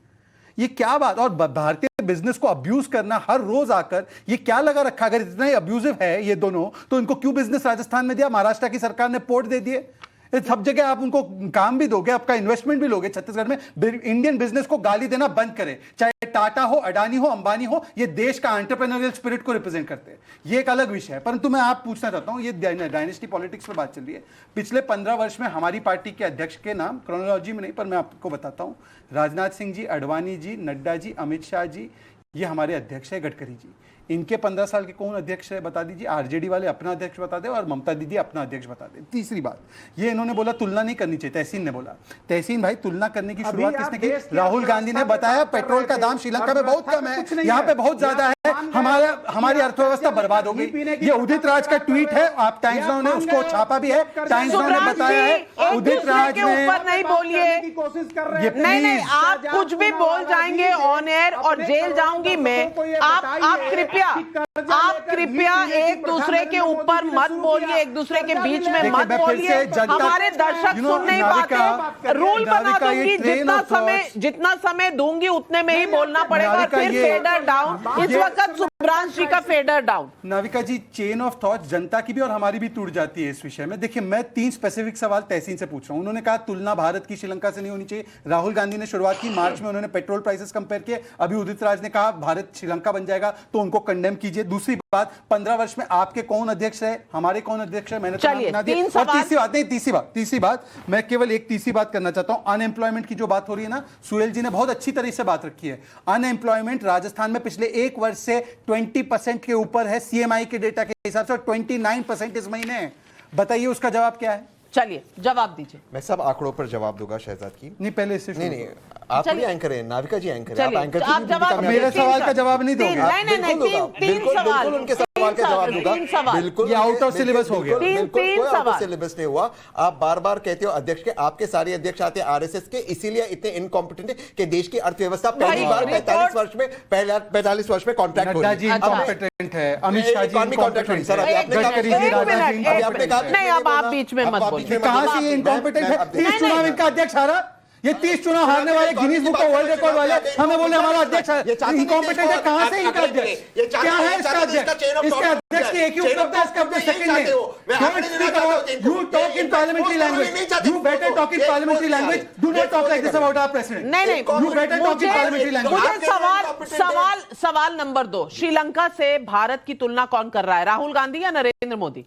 ये क्या बात? और भारतीय बिजनेस को अब्यूज करना हर रोज आकर, ये क्या लगा रखा? अगर इतना ही अब्यूजिव है ये दोनों, तो इनको क्यों बिजनेस राजस्थान में दिया? महाराष्ट्र की सरकार ने पोर्ट दे दिए, सब जगह आप उनको काम भी दोगे, आपका इन्वेस्टमेंट भी लोगे। छत्तीसगढ़ में इंडियन बिजनेस को गाली देना बंद करें, चाहे टाटा हो, अडानी हो, अंबानी हो, ये देश का एंटरप्रेन्योरियल स्पिरिट को रिप्रेजेंट करते हैं। ये एक अलग विषय है, परंतु मैं आप पूछना चाहता हूं, ये डायनेस्टी पॉलिटिक्स पर बात चल रही है। पिछले 15 वर्ष में हमारी पार्टी के अध्यक्ष के नाम क्रोनोलॉजी में नहीं, पर मैं आपको बताता हूं, राजनाथ सिंह जी, अडवाणी जी, नड्डा जी, अमित शाह जी, ये हमारे अध्यक्ष है, गडकरी जी। इनके 15 साल के कौन अध्यक्ष है बता दीजिए। आरजेडी वाले अपना अध्यक्ष बता दे और ममता दीदी अपना अध्यक्ष बता दे। तीसरी बात, ये इन्होंने बोला तुलना नहीं करनी चाहिए, तहसीन ने बोला। तहसीन भाई, तुलना करने की शुरुआत किसने की? राहुल गांधी ने बताया पेट्रोल का दाम श्रीलंका में बहुत कम है, यहाँ पे बहुत ज्यादा है, हमारी अर्थव्यवस्था बर्बाद हो गई। ये उदित राज का ट्वीट है, आप टाइम्स नाउ ने उसको छापा भी है, टाइम्स नाउ ने बताया है। उदित राज ने ऊपर नहीं बोलिए, नहीं, आप कुछ भी बोल जाएंगे ऑन एयर और जेल जाऊंगी मैं। आप कृपया एक दूसरे के ऊपर मत बोलिए, एक दूसरे के बीच में मत बोलिए। हमारे दर्शक सुन नहीं पाते। रूल बना दूंगी, जितना समय दूंगी उतने में ही बोलना पड़ेगा। फिर फेडर डाउन, इस वक्त सुब्रांश जी का fader down. Navika ji, chain of thought जनता की भी और हमारी भी टूट जाती है इस विषय में। देखिए, मैं 3 स्पेसिफिक सवाल तहसीन से पूछ रहा हूं। उन्होंने कहा तुलना भारत की श्रीलंका से नहीं होनी चाहिए। राहुल गांधी ने शुरुआत की, मार्च में उन्होंने पेट्रोल प्राइसेस कंपेयर किए। अभी उदित राज ने कहा भारत श्रीलंका बन जाएगा, तो उनको कंडेम कीजिए। दूसरी बात, 15 वर्ष में आपके कौन अध्यक्ष है, हमारे कौन अध्यक्ष है, मैंने तो बना दिया। और तीसरी बात, मैं केवल एक तीसरी बात करना चाहता हूं। अनएम्प्लॉयमेंट की जो बात हो रही है ना, सुहेल जी ने बहुत अच्छी तरह से बात रखी है। अनएम्प्लॉयमेंट राजस्थान में पिछले 1 वर्ष से 20% के ऊपर है, सीएमआई के डेटा के हिसाब से, और 29% इस महीने है। बताइए उसका जवाब क्या है? चलिए जवाब दीजिए। मैं सब आंकड़ों पर जवाब दूंगा शहजाद की। नहीं, पहले इससे नहीं, आप भी एंकर हैं, नाविका जी एंकर हैं, आप एंकर आप जवाब, मेरे सवाल का जवाब नहीं दोगे? बिल्कुल उनके सवाल का जवाब दूंगा। बिल्कुल, ये आउट ऑफ सिलेबस हो गया। बिल्कुल कोई आउट ऑफ सिलेबस नहीं हुआ। आप बार बार कहते हो अध्यक्ष के, आपके सारे अध्यक्ष आते हैं आरएसएस के, इसीलिए इतने इनकॉम्पिटेंट है कि देश की अर्थव्यवस्था पहली बार 45 वर्ष में कॉन्ट्रैक्ट हो रही है। इनकॉम्पिटेंट है, अमित शाह जी कॉन्ट्रैक्ट हो रही है। सर नहीं, अब आप बीच में मत बोलिए। कहां से ये इनकॉम्पिटेंट है? 30 चुनाव इनका अध्यक्ष हारा, ये 30 चुनाव हारने वाले गिनीज बुक वर्ल्ड रिकॉर्ड वाले हमें बोले हमारा अध्यक्ष इनकॉम्पिटेंट है। कहां से इनका अध्यक्ष, क्या है इसका अध्यक्ष? इसके अध्यक्ष की एक ही उपलब्धि है, इसका अध्यक्ष सेकंड है। Don't speak about, you talk in parliamentary language, you better talk in parliamentary language, do not talk like this about our president. नहीं, you better talk in parliamentary language. मुझे सवाल नंबर 2, श्रीलंका से भारत की तुलना कौन कर रहा है, राहुल गांधी या नरेंद्र मोदी?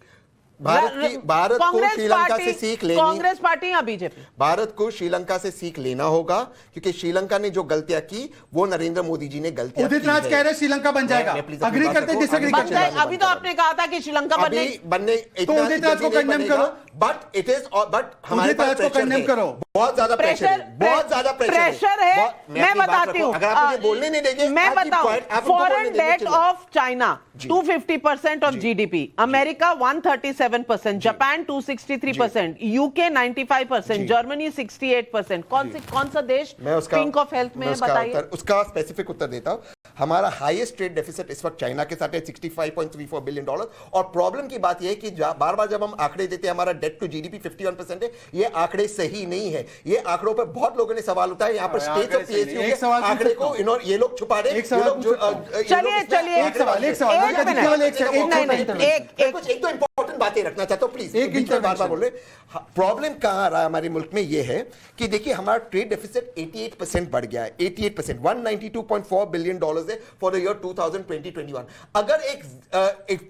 भारत को श्रीलंका से सीख लेनी, कांग्रेस पार्टी या बीजेपी? भारत को श्रीलंका से सीख लेना होगा, क्योंकि श्रीलंका ने जो गलतियां की वो नरेंद्र मोदी जी ने गलतियां की। उदित राज कह रहे श्रीलंका बन जाएगा, अग्री करते डिसएग्री करते? अभी तो आपने कहा था कि श्रीलंका बनने, तो उदित राज को कंडेम करो, बट इट इज, बट हमारे पास को कंडेम करो। बहुत ज्यादा प्रेशर है, बहुत ज्यादा प्रेशर है। मैं बताती हूँ, अगर आप मुझे बोलने नहीं देंगे, मैं बताऊं, foreign debt of China 250% of GDP, America 137%, Japan 263%, UK 95%, Germany 68%। कौन सा देश पिंक ऑफ हेल्थ में बताइए? उसका स्पेसिफिक उत्तर देता हूं। हमारा हाईएस्ट ट्रेड डेफिसिट इस वक्त चाइना के साथ है, $65.34 बिलियन। और प्रॉब्लम की बात यह है कि बार बार जब हम आंकड़े देते हैं, हमारा डेट टू जीडीपी 51% है, ये आंकड़े सही नहीं है। ये आंकड़ों पर बहुत लोगों ने सवाल उठाया। यहाँ पर स्टेट्स ऑफ पीएसयू के आंकड़े को ये लोग छुपा रहे। चलिए एक तो इंपॉर्टेंट बातें रखना चाहता हूं प्लीज, एक बार बोल रहे। प्रॉब्लम कहां आ रहा है हमारे मुल्क में, ये है कि देखिए हमारा ट्रेड डेफिसिट 88% बढ़ गया है, 88%, $192.4 बिलियन है फॉर द ईयर 2020-21। अगर एक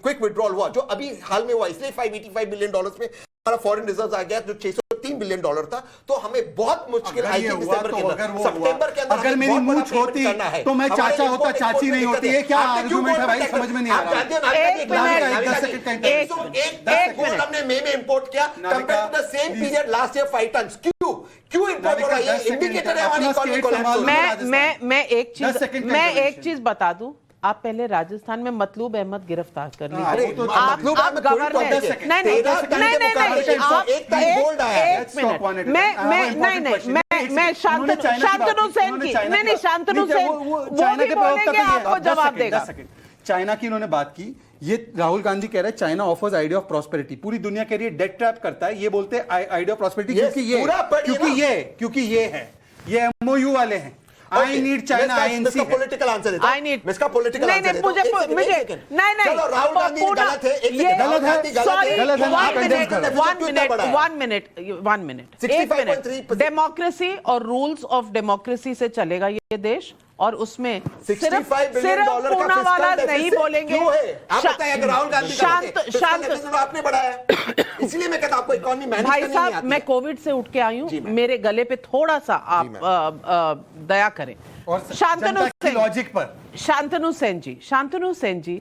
क्विक विड्रॉल हुआ जो अभी हाल में हुआ, इसलिए $585 बिलियन में हमारा फॉरेन रिजर्व आ गया जो $603 बिलियन था, तो हमें बहुत मुश्किल आई थी दिसंबर के अंदर, सितंबर के अंदर। अगर मेरी मूंछ होती तो मैं चाचा होता, चाची नहीं होती। ये क्या आर्गुमेंट है भाई, समझ में नहीं आ रहा। हमने मई में इंपोर्ट किया compare to the same period last year 5 ton. क्यों इंपोर्ट हो रहा है? इंडिकेटर है हमारी इकोनॉमी कोलैप्स। मैं एक चीज बता दूं, आप पहले राजस्थान में मतलूब अहमद गिरफ्तार कर लीजिए। आप गवर्नर मैं शांतनु सेन की शांतनु सेन वो भी बोलेंगे, आपको जवाब देगा। चाइना की इन्होंने बात की, ये राहुल गांधी कह रहे हैं China offers idea of prosperity, पूरी दुनिया कह रही है डेट ट्रैप करता है। ये बोलते हैं आइडिया ऑफ प्रॉस्पेरिटी क्योंकि ये एमओयू वाले हैं। I need China, INC political answer देता I need इसका पॉलिटिकल आंसर नहीं मुझे चलो राहुल गांधी गलत है, one minute डेमोक्रेसी और रूल्स ऑफ डेमोक्रेसी से चलेगा ये देश, और उसमें सिर्फ पूना वाला नहीं बोलेंगे। राहुल गांधी आपने बढ़ाया, इसलिए मैं कहता आपको इकोनॉमी मैनेज भाई साहब, मैं कोविड से उठ के आई हूँ, मेरे गले पे थोड़ा सा आप दया करें। शांतनु सेन जी,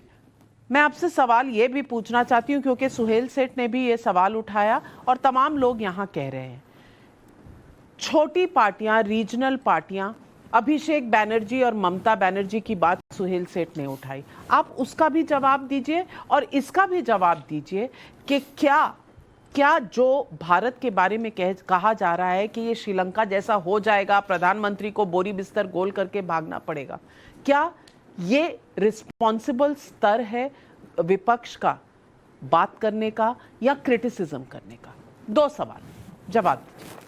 मैं आपसे सवाल ये भी पूछना चाहती हूँ, क्योंकि सुहेल सेठ ने भी ये सवाल उठाया और तमाम लोग यहाँ कह रहे हैं, छोटी पार्टियां, रीजनल पार्टियां, अभिषेक बैनर्जी और ममता बनर्जी की बात सुहेल सेठ ने उठाई, आप उसका भी जवाब दीजिए और इसका भी जवाब दीजिए कि क्या जो भारत के बारे में कहा जा रहा है कि ये श्रीलंका जैसा हो जाएगा, प्रधानमंत्री को बोरी बिस्तर गोल करके भागना पड़ेगा, क्या ये रिस्पॉन्सिबल स्तर है विपक्ष का बात करने का या क्रिटिसिज्म करने का? 2 सवाल, जवाब दीजिए।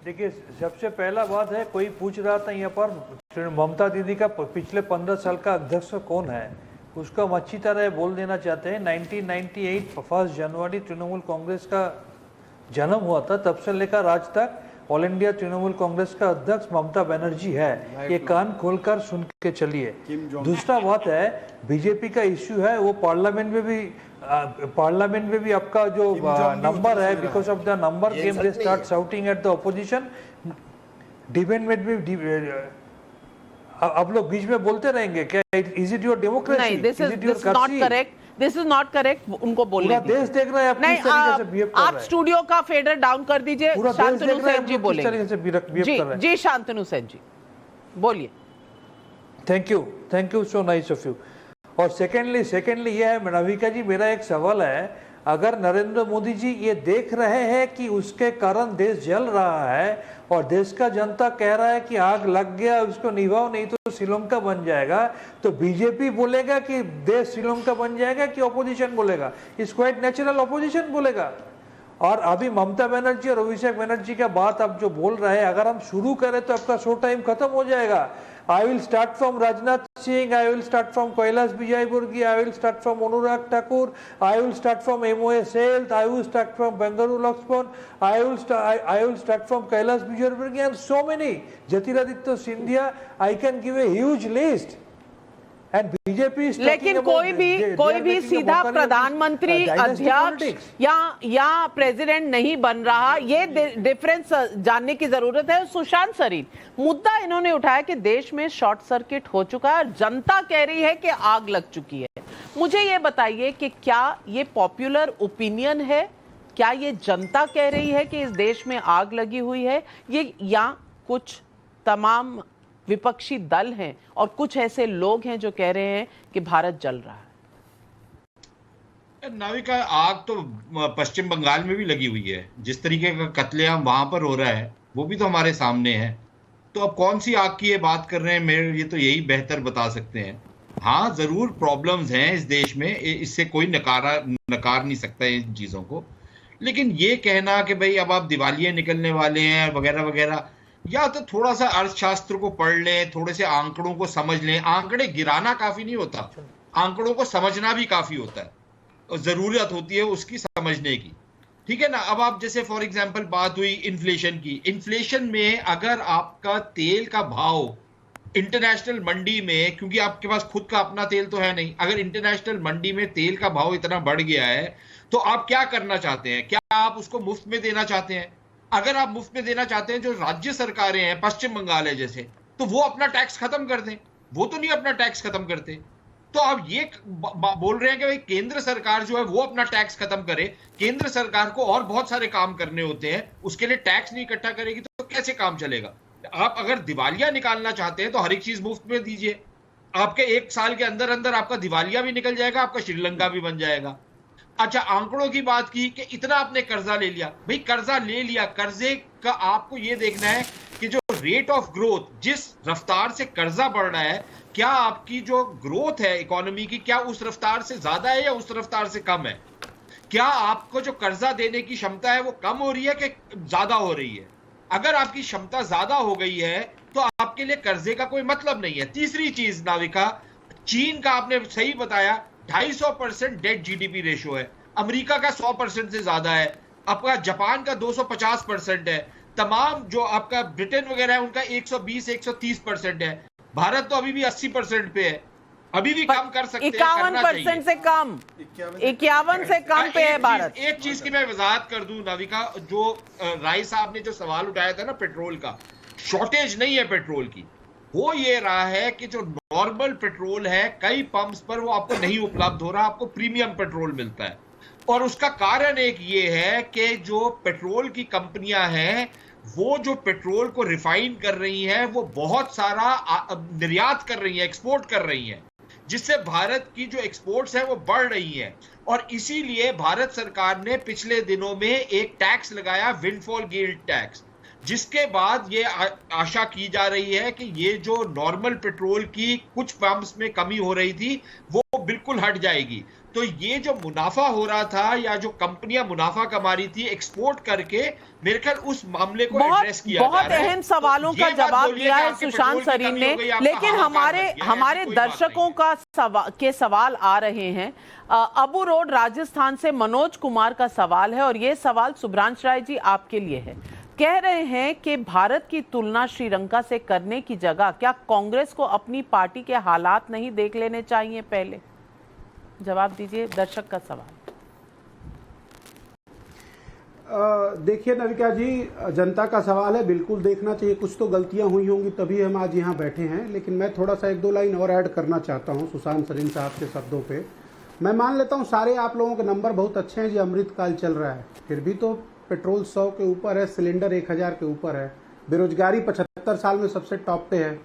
देखिए, सबसे पहला बात है, कोई पूछ रहा था यहाँ पर ममता दीदी का पिछले 15 साल का अध्यक्ष कौन है, उसको हम अच्छी तरह बोल देना चाहते हैं। 1998 1 जनवरी तृणमूल कांग्रेस का जन्म हुआ था, तब से लेकर आज तक ऑल इंडिया तृणमूल कांग्रेस का अध्यक्ष ममता बनर्जी है। ये कान खोलकर सुन के चलिए। दूसरा बात है, बीजेपी का इश्यू है, वो पार्लियामेंट में भी आपका जो नंबर है, because of the number game they start shouting at the opposition. Debate में भी अब लोग बीच में बोलते रहेंगे क्या? Is it your democracy? नहीं, दिस इज नॉट करेक्ट। उनको बोलने पूरा देश देख रहा है अपनी तरीके से बिहेव कर रहा है। आप स्टूडियो का फेडर डाउन कर दीजिए। शांतनु सेन जी बोलेंगे। जी शांतनु सेन जी बोलिए। Thank you so nice of you. और सेकेंडली ये है नविका जी, मेरा एक सवाल है, अगर नरेंद्र मोदी जी ये देख रहे हैं कि उसके कारण देश जल रहा है और देश का जनता कह रहा है कि आग लग गया, उसको निभाओ नहीं तो श्रीलंका बन जाएगा, तो बीजेपी बोलेगा कि देश श्रीलंका बन जाएगा कि ऑपोजिशन बोलेगा? इट्स क्वाइट नेचुरल, ऑपोजिशन बोलेगा। और अभी ममता बनर्जी और अभिषेक बनर्जी का बात आप जो बोल रहे हैं, अगर हम शुरू करें तो आपका शो टाइम खत्म हो जाएगा। I will start from Rajnath Singh, I will start from Kailash Vijayburgi, I will start from Anurag Thakur, I will start from MOS Health, I will start from Bengaluru Luxpon, I will start from Kailash Vijayburgi and so many. Jyotiraditya Scindia, I can give a huge list. And BJP is लेकिन कोई भी सीधा प्रधानमंत्री अध्यक्ष या प्रेसिडेंट नहीं बन रहा, ये डिफरेंस जानने की जरूरत है। सुशांत सरीन, मुद्दा इन्होंने उठाया कि देश में शॉर्ट सर्किट हो चुका है और जनता कह रही है कि आग लग चुकी है। मुझे ये बताइए कि क्या ये पॉपुलर ओपिनियन है, क्या ये जनता कह रही है कि इस देश में आग लगी हुई है, ये या कुछ तमाम विपक्षी दल हैं और कुछ ऐसे लोग हैं जो कह रहे हैं कि भारत जल रहा है? नाविका, आग तो पश्चिम बंगाल में भी लगी हुई है। जिस तरीके का कत्लेआम वहां पर हो रहा है वो भी तो हमारे सामने है। तो अब कौन सी आग की ये बात कर रहे हैं, मेरे ये तो यही बेहतर बता सकते हैं। हाँ, जरूर प्रॉब्लम्स हैं इस देश में, इससे कोई नकार नहीं सकता इन चीजों को। लेकिन ये कहना कि भाई अब आप दिवालिये निकलने वाले हैं वगैरह वगैरह, या तो थोड़ा सा अर्थशास्त्र को पढ़ लें, थोड़े से आंकड़ों को समझ लें। आंकड़े गिराना काफी नहीं होता, आंकड़ों को समझना भी काफी होता है और जरूरत होती है उसकी समझने की, ठीक है ना। अब आप जैसे फॉर एग्जांपल बात हुई इन्फ्लेशन की। इन्फ्लेशन में अगर आपका तेल का भाव इंटरनेशनल मंडी में, क्योंकि आपके पास खुद का अपना तेल तो है नहीं, अगर इंटरनेशनल मंडी में तेल का भाव इतना बढ़ गया है तो आप क्या करना चाहते हैं? क्या आप उसको मुफ्त में देना चाहते हैं? अगर आप मुफ्त में देना चाहते हैं, जो राज्य सरकारें हैं, पश्चिम बंगाल है जैसे, तो वो अपना टैक्स खत्म कर दें। वो तो नहीं अपना टैक्स खत्म करते। तो आप ये बोल रहे हैं कि भाई केंद्र सरकार जो है वो अपना टैक्स खत्म करे। केंद्र सरकार को और बहुत सारे काम करने होते हैं, उसके लिए टैक्स नहीं इकट्ठा करेगी तो कैसे काम चलेगा? आप अगर दिवालिया निकालना चाहते हैं तो हर एक चीज मुफ्त में दीजिए। आपके 1 साल के अंदर अंदर आपका दिवालिया भी निकल जाएगा, आपका श्रीलंका भी बन जाएगा। अच्छा, आंकड़ों की बात की कि इतना आपने कर्जा ले लिया। भाई कर्जा ले लिया, कर्जे का आपको यह देखना है कि जो रेट ऑफ ग्रोथ, जिस रफ्तार से कर्जा बढ़ रहा है, क्या आपकी जो ग्रोथ है इकोनॉमी की, क्या उस रफ्तार से ज्यादा है या उस रफ्तार से कम है? क्या आपको जो कर्जा देने की क्षमता है वो कम हो रही है कि ज्यादा हो रही है? अगर आपकी क्षमता ज्यादा हो गई है तो आपके लिए कर्जे का कोई मतलब नहीं है। तीसरी चीज नाविका, चीन का आपने सही बताया, 250% डेट जीडीपी रेशो है। अमेरिका का 100% से ज्यादा है। आपका जापान का 250% है। तमाम जो आपका ब्रिटेन वगैरह है उनका 120-130% है। भारत तो अभी भी 80% पे है, अभी भी कम कर सकते हैं। 51% से कम, 51 से कम पे है भारत। एक चीज की मैं वजाहत कर दूं नाविका, जो राय साहब ने जो सवाल उठाया था ना पेट्रोल का, शॉर्टेज नहीं है पेट्रोल की। वो ये रहा है कि जो नॉर्मल पेट्रोल है कई पंप्स पर वो आपको नहीं उपलब्ध हो रहा, आपको प्रीमियम पेट्रोल मिलता है। और उसका कारण एक ये है कि जो पेट्रोल की कंपनियां हैं वो जो पेट्रोल को रिफाइन कर रही हैं वो बहुत सारा निर्यात कर रही हैं, एक्सपोर्ट कर रही हैं, जिससे भारत की जो एक्सपोर्ट्स हैं वो बढ़ रही हैं। और इसीलिए भारत सरकार ने पिछले दिनों में एक टैक्स लगाया, विंडफॉल गिल्ड टैक्स, जिसके बाद ये आशा की जा रही है कि ये जो नॉर्मल पेट्रोल की कुछ पंप्स में कमी हो रही थी वो बिल्कुल हट जाएगी। तो ये जो मुनाफा हो रहा था या जो कंपनियां मुनाफा कमा रही थी एक्सपोर्ट करके, मेरे ख्याल उस मामले को एड्रेस किया जा रहा है। बहुत अहम सवालों का जवाब दिया है सुशांत सरीन ने, लेकिन हमारे दर्शकों के सवाल आ रहे हैं। अबू रोड राजस्थान से मनोज कुमार का सवाल है और ये सवाल सुब्रांश राय जी आपके लिए है। कह रहे हैं कि भारत की तुलना श्रीलंका से करने की जगह क्या कांग्रेस को अपनी पार्टी के हालात नहीं देख लेने चाहिए पहले? जवाब दीजिए दर्शक का सवाल। देखिए नविका जी, जनता का सवाल है, बिल्कुल देखना चाहिए। कुछ तो गलतियां हुई होंगी तभी हम आज यहाँ बैठे हैं, लेकिन मैं थोड़ा सा 1-2 लाइन और ऐड करना चाहता हूँ सुशांत सरीन साहब के शब्दों पे। मैं मान लेता हूँ सारे आप लोगों के नंबर बहुत अच्छे हैं जी, अमृतकाल चल रहा है, फिर भी तो पेट्रोल 100 के ऊपर है, सिलेंडर 1000 के ऊपर है, बेरोजगारी 75 साल में सबसे टॉप पे है,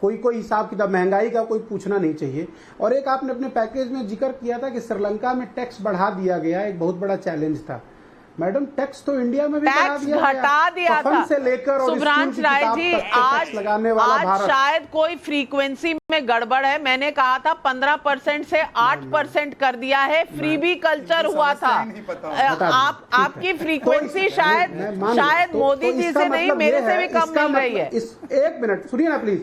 कोई हिसाब किताब, महंगाई का कोई पूछना नहीं चाहिए। और एक आपने अपने पैकेज में जिक्र किया था कि श्रीलंका में टैक्स बढ़ा दिया गया, एक बहुत बड़ा चैलेंज था। मैडम टैक्स तो इंडिया में भी घटा दिया था से लेकर और सुब्रांश राय जी। आज लगाने वाला भारत शायद कोई फ्रीक्वेंसी में गड़बड़ है। मैंने कहा था 15% से 8% कर दिया है। फ्रीबी कल्चर हुआ था। आपकी फ्रीक्वेंसी शायद मोदी जी से नहीं, मेरे से भी कम मिल रही है। एक मिनट सुनिए ना प्लीज,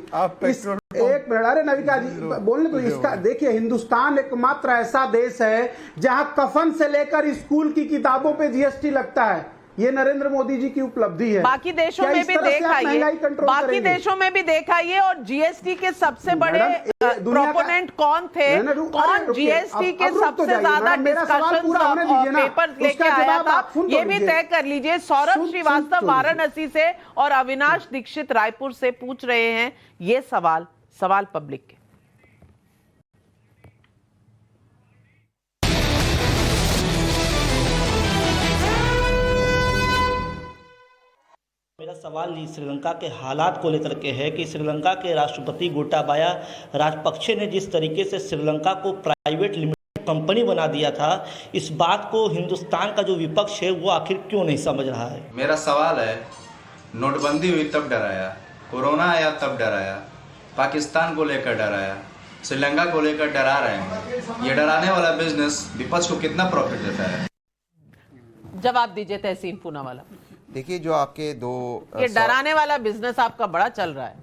एक मिनट। अरे नविका जी बोलने तो इसका देखिए, हिंदुस्तान एकमात्र ऐसा देश है जहां कफन से लेकर स्कूल की किताबों पे जीएसटी लगता है। ये नरेंद्र मोदी जी की उपलब्धि है। बाकी देशों में भी देखा ये, और जीएसटी के सबसे बड़े प्रोपोनेंट कौन थे, कौन जीएसटी के सबसे ज्यादा डिस्कशन पेपर लेके आया था, ये भी तय कर लीजिए। सौरभ श्रीवास्तव वाराणसी से और अविनाश दीक्षित रायपुर से पूछ रहे हैं ये सवाल पब्लिक के। मेरा सवाल श्रीलंका के हालात को लेकर के है कि श्रीलंका के राष्ट्रपति गोटाबाया राजपक्षे ने जिस तरीके से श्रीलंका को प्राइवेट लिमिटेड कंपनी बना दिया था, इस बात को हिंदुस्तान का जो विपक्ष है वो आखिर क्यों नहीं समझ रहा है। मेरा सवाल है, नोटबंदी हुई तब डराया, कोरोना आया तब डराया, पाकिस्तान को लेकर डराया, श्रीलंका को लेकर डरा रहे हैं। ये डराने वाला बिजनेस विपक्ष को कितना प्रॉफिट देता है? जवाब दीजिए तहसीन पूनावाला। देखिए, जो आपके दो ये डराने वाला बिजनेस आपका बड़ा चल रहा है।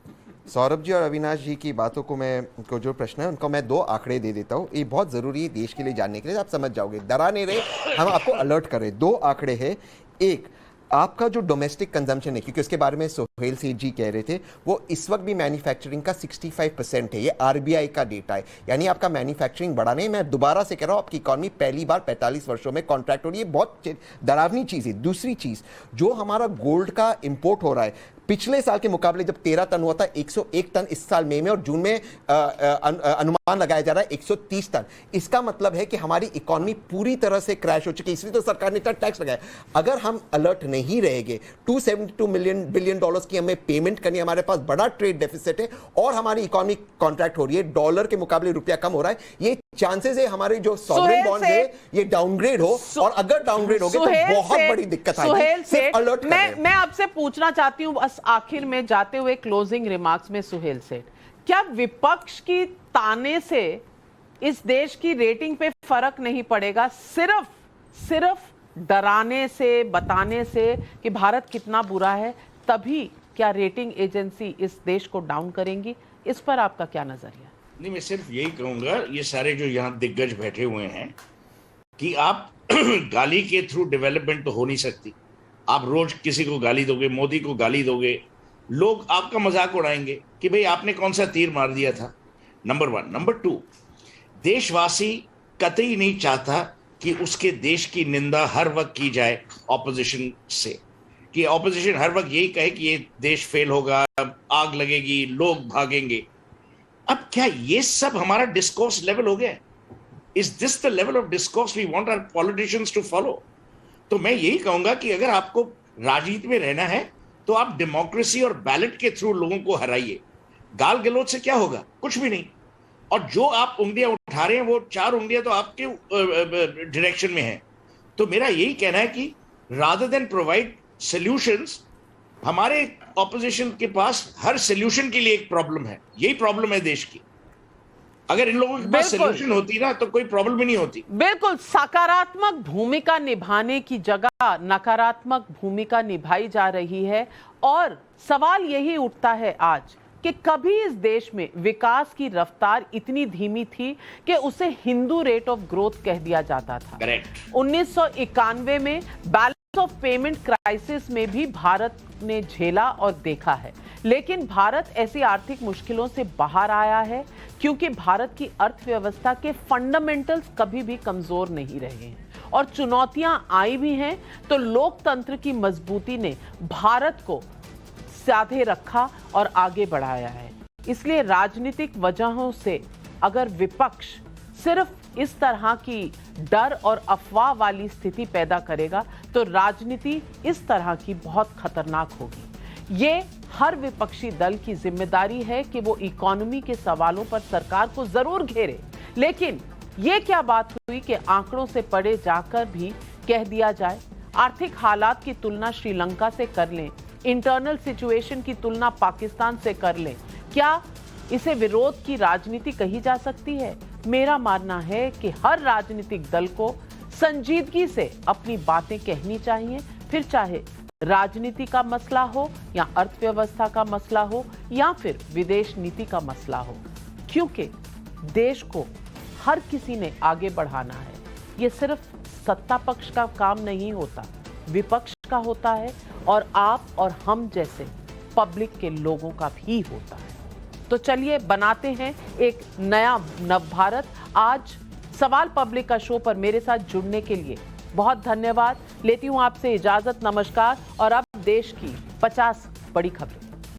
सौरभ जी और अविनाश जी की बातों को जो प्रश्न है उनको मैं 2 आंकड़े दे देता हूँ। ये बहुत ज़रूरी है देश के लिए जानने के लिए, आप समझ जाओगे। डरा नहीं रहे, हम आपको अलर्ट कर रहे। 2 आंकड़े हैं। एक, आपका जो डोमेस्टिक कंजम्पशन है, क्योंकि उसके बारे में सोहेल सेठ जी कह रहे थे, वो इस वक्त भी मैन्युफैक्चरिंग का 65% है। ये आरबीआई का डेटा है, यानी आपका मैन्युफैक्चरिंग बढ़ा नहीं। मैं दोबारा से कह रहा हूँ, आपकी इकॉनमी पहली बार 45 वर्षों में कॉन्ट्रैक्ट हो रही है। बहुत डरावनी चीज़ है। दूसरी चीज़, जो हमारा गोल्ड का इंपोर्ट हो रहा है, पिछले साल के मुकाबले जब 13 टन हुआ था, 101 टन इस साल मई में, और जून में अनुमान लगाया जा रहा है 130 टन। इसका मतलब है कि हमारी इकॉनमी पूरी तरह से क्रैश हो चुकी है। इसलिए तो सरकार ने इतना टैक्स लगाया। अगर हम अलर्ट नहीं रहेंगे, $272 बिलियन की हमें पेमेंट करनी है, हमारे पास बड़ा ट्रेड डेफिसिट है और हमारी इकॉनमी कॉन्ट्रैक्ट हो रही है, डॉलर के मुकाबले रुपया कम हो रहा है, ये चांसेस है हमारे जो सॉवरेन बॉन्ड है ये डाउनग्रेड हो, और अगर डाउनग्रेड हो गए तो बहुत बड़ी दिक्कत आएगी। सिर्फ अलर्ट मैं आपसे पूछना चाहती हूं बस आखिर में जाते हुए क्लोजिंग रिमार्क्स में, सुहेल सेठ, क्या विपक्ष की ताने से इस देश की रेटिंग पे फर्क नहीं पड़ेगा? सिर्फ डराने से, बताने से कि भारत कितना बुरा है, तभी क्या रेटिंग एजेंसी इस देश को डाउन करेंगी? इस पर आपका क्या नजरिया? नहीं, मैं सिर्फ यही कहूंगा, ये सारे जो यहाँ दिग्गज बैठे हुए हैं, कि आप गाली के थ्रू डेवलपमेंट तो हो नहीं सकती। आप रोज किसी को गाली दोगे, मोदी को गाली दोगे, लोग आपका मजाक उड़ाएंगे कि भाई आपने कौन सा तीर मार दिया था। नंबर 1। नंबर 2, देशवासी कतई नहीं चाहता कि उसके देश की निंदा हर वक्त की जाए ऑपोजिशन से, कि ऑपोजिशन हर वक्त यही कहे कि ये देश फेल होगा, आग लगेगी, लोग भागेंगे। अब क्या ये सब हमारा डिस्कोर्स लेवल हो गया? Is this the level of discourse we want our politicians to follow? तो मैं यही कहूंगा कि अगर आपको राजनीति में रहना है तो आप डेमोक्रेसी और बैलेट के थ्रू लोगों को हराइए। गाल गलौज से क्या होगा? कुछ भी नहीं। और जो आप उंगलियां उठा रहे हैं वो 4 उंगलियां तो आपके डायरेक्शन में है। तो मेरा यही कहना है कि रादर देन प्रोवाइड सॉल्यूशंस, हमारे ऑपोजिशन के पास हर सॉल्यूशन के लिए एक प्रॉब्लम है। यही प्रॉब्लम है देश की। अगर इन लोगों के पास सॉल्यूशन होती ना तो कोई प्रॉब्लम ही नहीं होती। बिल्कुल, सकारात्मक भूमिका निभाने की जगह नकारात्मक भूमिका निभाई जा रही है। और सवाल यही उठता है आज कि कभी इस देश में विकास की रफ्तार इतनी धीमी थी कि उसे हिंदू रेट ऑफ ग्रोथ कह दिया जाता था। 1991 में बैलेंस ऑफ पेमेंट क्राइसिस में भी भारत ने झेला और देखा है, लेकिन भारत ऐसी आर्थिक मुश्किलों से बाहर आया है क्योंकि भारत की अर्थव्यवस्था के फंडामेंटल्स कभी भी कमजोर नहीं रहे हैं। और चुनौतियां आई भी हैं तो लोकतंत्र की मजबूती ने भारत को साधे रखा और आगे बढ़ाया है। इसलिए राजनीतिक वजहों से अगर विपक्ष सिर्फ इस तरह की डर और अफवाह वाली स्थिति पैदा करेगा तो राजनीति इस तरह की बहुत खतरनाक होगी। ये हर विपक्षी दल की जिम्मेदारी है कि वो इकोनॉमी के सवालों पर सरकार को जरूर घेरे, लेकिन ये क्या बात हुई कि आंकड़ों से परे जाकर भी कह दिया जाए। आर्थिक हालात की तुलना श्रीलंका से कर लें, इंटरनल सिचुएशन की तुलना पाकिस्तान से कर लें, क्या इसे विरोध की राजनीति कही जा सकती है? मेरा मानना है कि हर राजनीतिक दल को संजीदगी से अपनी बातें कहनी चाहिए, फिर चाहे राजनीति का मसला हो या अर्थव्यवस्था का मसला हो या फिर विदेश नीति का मसला हो, क्योंकि देश को हर किसी ने आगे बढ़ाना है। ये सिर्फ सत्ता पक्ष का काम नहीं होता, विपक्ष का होता है और आप और हम जैसे पब्लिक के लोगों का भी होता है। तो चलिए बनाते हैं एक नया नव भारत। आज सवाल पब्लिक का शो पर मेरे साथ जुड़ने के लिए बहुत धन्यवाद। लेती हूं आपसे इजाजत, नमस्कार। और अब देश की 50 बड़ी खबरें।